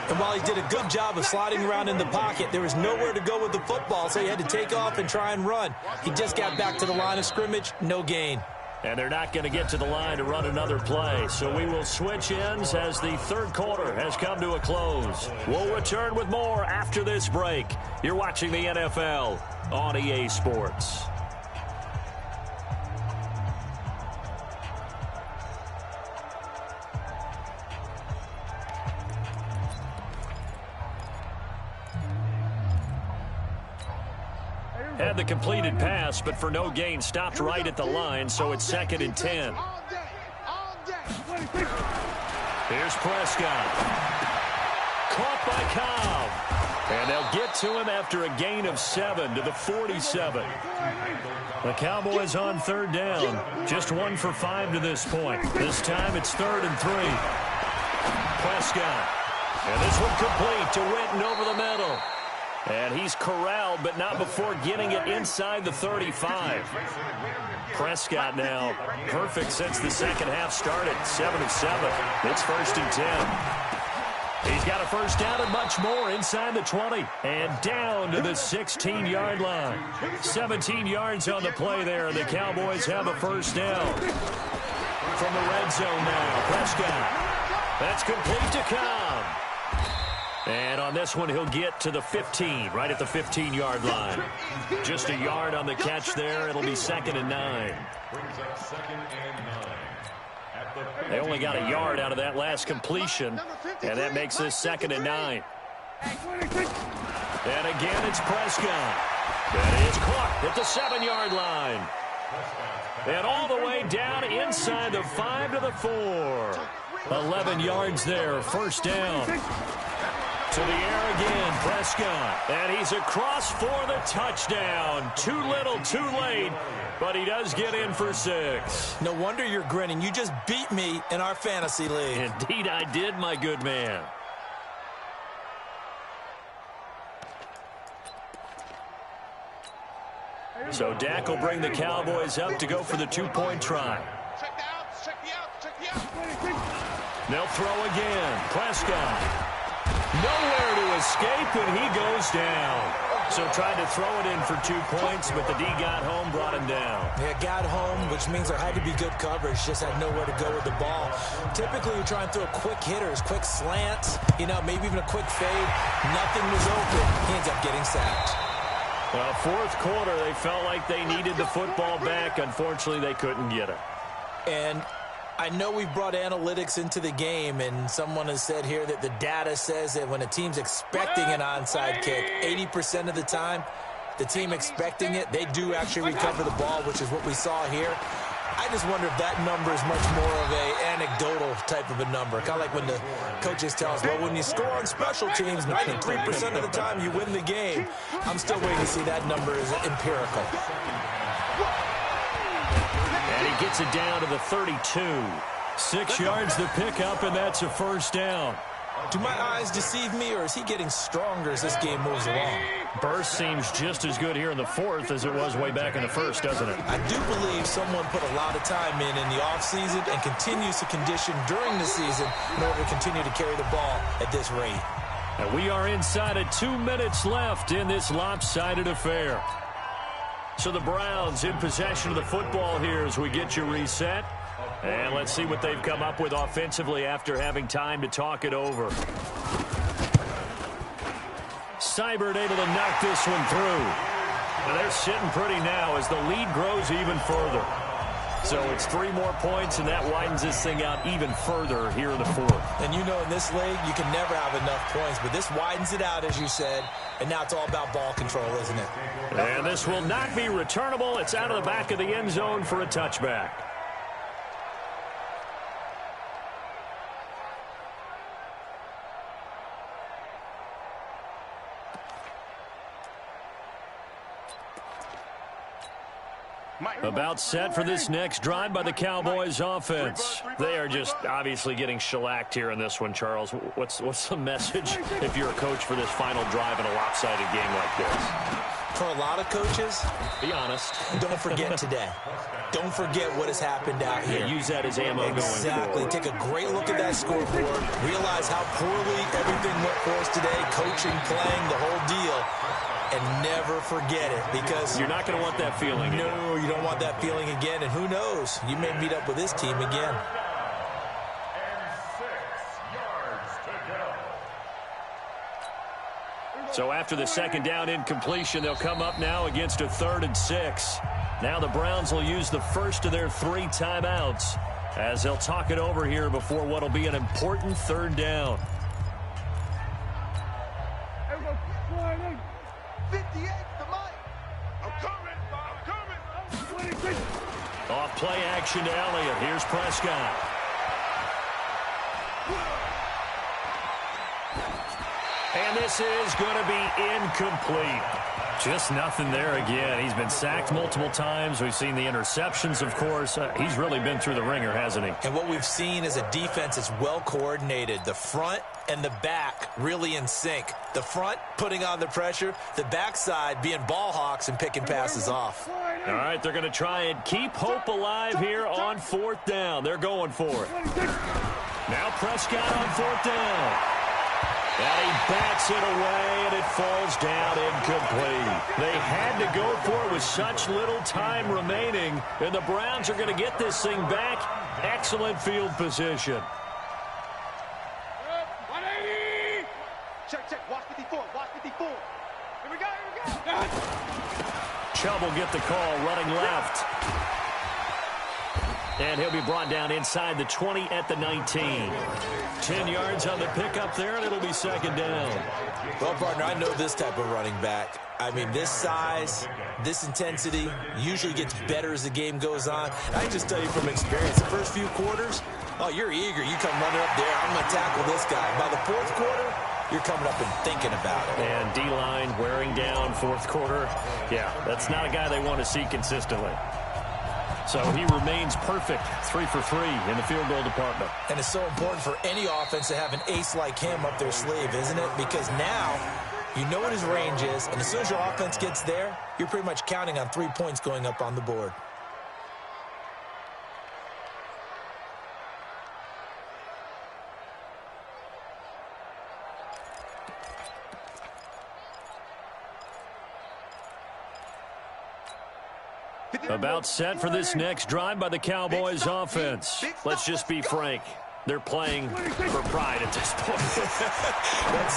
And while he did a good job of sliding around in the pocket, there was nowhere to go with the football, so he had to take off and try and run. He just got back to the line of scrimmage, no gain. And they're not going to get to the line to run another play, so we will switch ends as the third quarter has come to a close. We'll return with more after this break. You're watching the NFL on EA Sports. Had the completed pass, but for no gain, stopped right at the line, so it's second and 10. Here's Prescott. Caught by Cobb. And they'll get to him after a gain of 7 to the 47. The Cowboys on third down. Just 1 for 5 to this point. This time it's 3rd and 3. Prescott. And this one complete to Witten over the middle. And he's corralled, but not before getting it inside the 35. Prescott now perfect since the second half started. 7 of 7. It's 1st and 10. He's got a first down and much more inside the 20. And down to the 16-yard line. 17 yards on the play there. The Cowboys have a first down. From the red zone now, Prescott. That's complete to Cobb. And on this one, he'll get to the 15, right at the 15-yard line. Just a yard on the catch there. It'll be 2nd and 9. They only got a yard out of that last completion, and that makes this 2nd and 9. And again, it's Prescott. That is caught at the 7-yard line. And all the way down inside the 5 to the 4. 11 yards there, first down. To the air again, Prescott. And he's across for the touchdown. Too little, too late, but he does get in for 6. No wonder you're grinning. You just beat me in our fantasy league. Indeed I did, my good man. So Dak will bring the Cowboys up to go for the 2-point try. Check the outs, check the outs, check the outs. They'll throw again. Prescott. Nowhere to escape, and he goes down. So tried to throw it in for 2 points, but the D got home, brought him down. Yeah, got home, which means there had to be good coverage. Just had nowhere to go with the ball. Typically, you try and throw quick hitters, quick slants, maybe even a quick fade. Nothing was open. He ends up getting sacked. Well, fourth quarter, they felt like they needed the football back. Unfortunately, they couldn't get it. And I know we've brought analytics into the game, and someone has said here that the data says that when a team's expecting an onside kick, 80% of the time, the team expecting it, they do actually recover the ball, which is what we saw here. I just wonder if that number is much more of a anecdotal type of a number. Kind of like when the coaches tell us, well, when you score on special teams, 93% of the time you win the game. I'm still waiting to see that number is empirical. And he gets it down to the 32. 6 yards the pickup, and that's a first down. Do my eyes deceive me, or is he getting stronger as this game moves along? Burst seems just as good here in the fourth as it was way back in the first, doesn't it? I do believe someone put a lot of time in the offseason and continues to condition during the season in order to continue to carry the ball at this rate. And we are inside of 2 minutes left in this lopsided affair. So the Browns in possession of the football here as we get you reset. And let's see what they've come up with offensively after having time to talk it over. Seibert able to knock this one through. And they're sitting pretty now as the lead grows even further. So it's 3 more points, and that widens this thing out even further here in the fourth. And in this league, you can never have enough points, but this widens it out, as you said, and now it's all about ball control, isn't it? And this will not be returnable. It's out of the back of the end zone for a touchback. About set for this next drive by the Cowboys offense. They are just obviously getting shellacked here in this one, Charles. What's the message if you're a coach for this final drive in a lopsided game like this? For a lot of coaches, be honest. Don't forget today. Don't forget what has happened out here. Yeah, use that as ammo going forward. Exactly. Take a great look at that scoreboard. Realize how poorly everything went for us today. Coaching, playing, the whole deal. And never forget it, because you're not going to want that feeling again. No, you don't want that feeling again. And who knows? You may meet up with this team again. And 6 yards to go. So after the second down incompletion, they'll come up now against a 3rd and 6. Now the Browns will use the first of their 3 timeouts as they'll talk it over here before what will be an important 3rd down. 58 to Mike. I'm coming. Off play action to Elliott. Here's Prescott. And this is going to be incomplete. Just nothing there again. He's been sacked multiple times. We've seen the interceptions, of course. He's really been through the ringer, hasn't he? And what we've seen is a defense that's well coordinated. The front and the back really in sync. The front putting on the pressure. The backside being ball hawks and picking passes off. All right, they're going to try and keep hope alive here on 4th down. They're going for it. Now Prescott on 4th down. And he bats it away, and it falls down incomplete. They had to go for it with such little time remaining, and the Browns are going to get this thing back. Excellent field position. 180! Check. Watch 54. Watch 54. Here we go. Chubb will get the call, running left. And he'll be brought down inside the 20 at the 19. 10 yards on the pickup there, and it'll be 2nd down. Well, partner, I know this type of running back. I mean, this size, this intensity usually gets better as the game goes on. I can just tell you from experience, the first few quarters, oh, you're eager. You come running up there. I'm going to tackle this guy. By the 4th quarter, you're coming up and thinking about it. And D-line wearing down fourth quarter. Yeah, that's not a guy they want to see consistently. So he remains perfect, 3 for 3 in the field goal department. And it's so important for any offense to have an ace like him up their sleeve, isn't it? Because now you know what his range is, and as soon as your offense gets there, you're pretty much counting on 3 points going up on the board. About set for this next drive by the Cowboys offense. Let's just be frank. They're playing for pride at this point.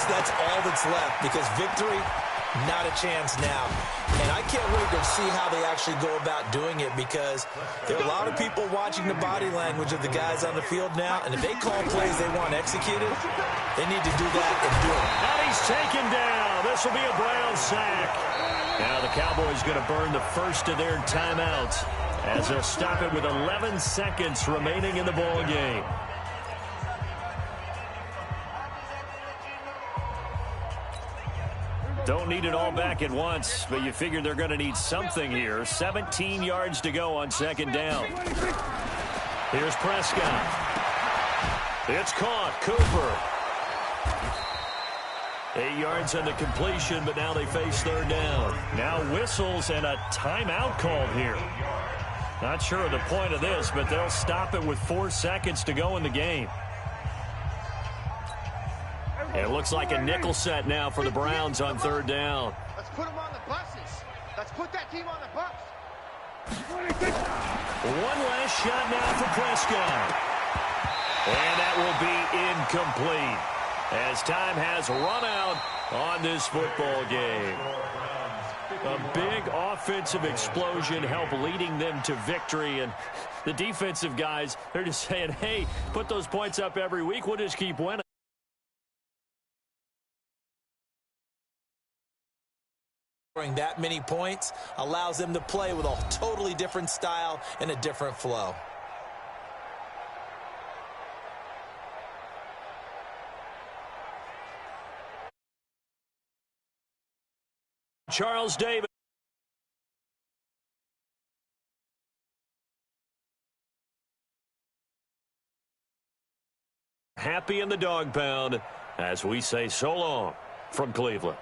that's all that's left, because victory, not a chance now. And I can't wait to see how they actually go about doing it, because there are a lot of people watching the body language of the guys on the field now, and if they call plays they want executed, they need to do that and do it. And he's taken down. This will be a Brown sack. Now the Cowboys going to burn the first of their timeouts as they'll stop it with 11 seconds remaining in the ball game. Don't need it all back at once, but you figure they're going to need something here. 17 yards to go on second down. Here's Prescott. It's caught. Cooper. 8 yards on the completion, but now they face third down. Now whistles and a timeout called here. Not sure of the point of this, but they'll stop it with 4 seconds to go in the game. It looks like a nickel set now for the Browns on third down. Let's put them on the buses. Let's put that team on the bus. One last shot now for Prescott. And that will be incomplete, as time has run out on this football game. A big offensive explosion helped leading them to victory, and the defensive guys, they're just saying, hey, put those points up every week, we'll just keep winning. Scoring that many points allows them to play with a totally different style and a different flow. Charles Davis. Happy in the dog pound as we say so long from Cleveland.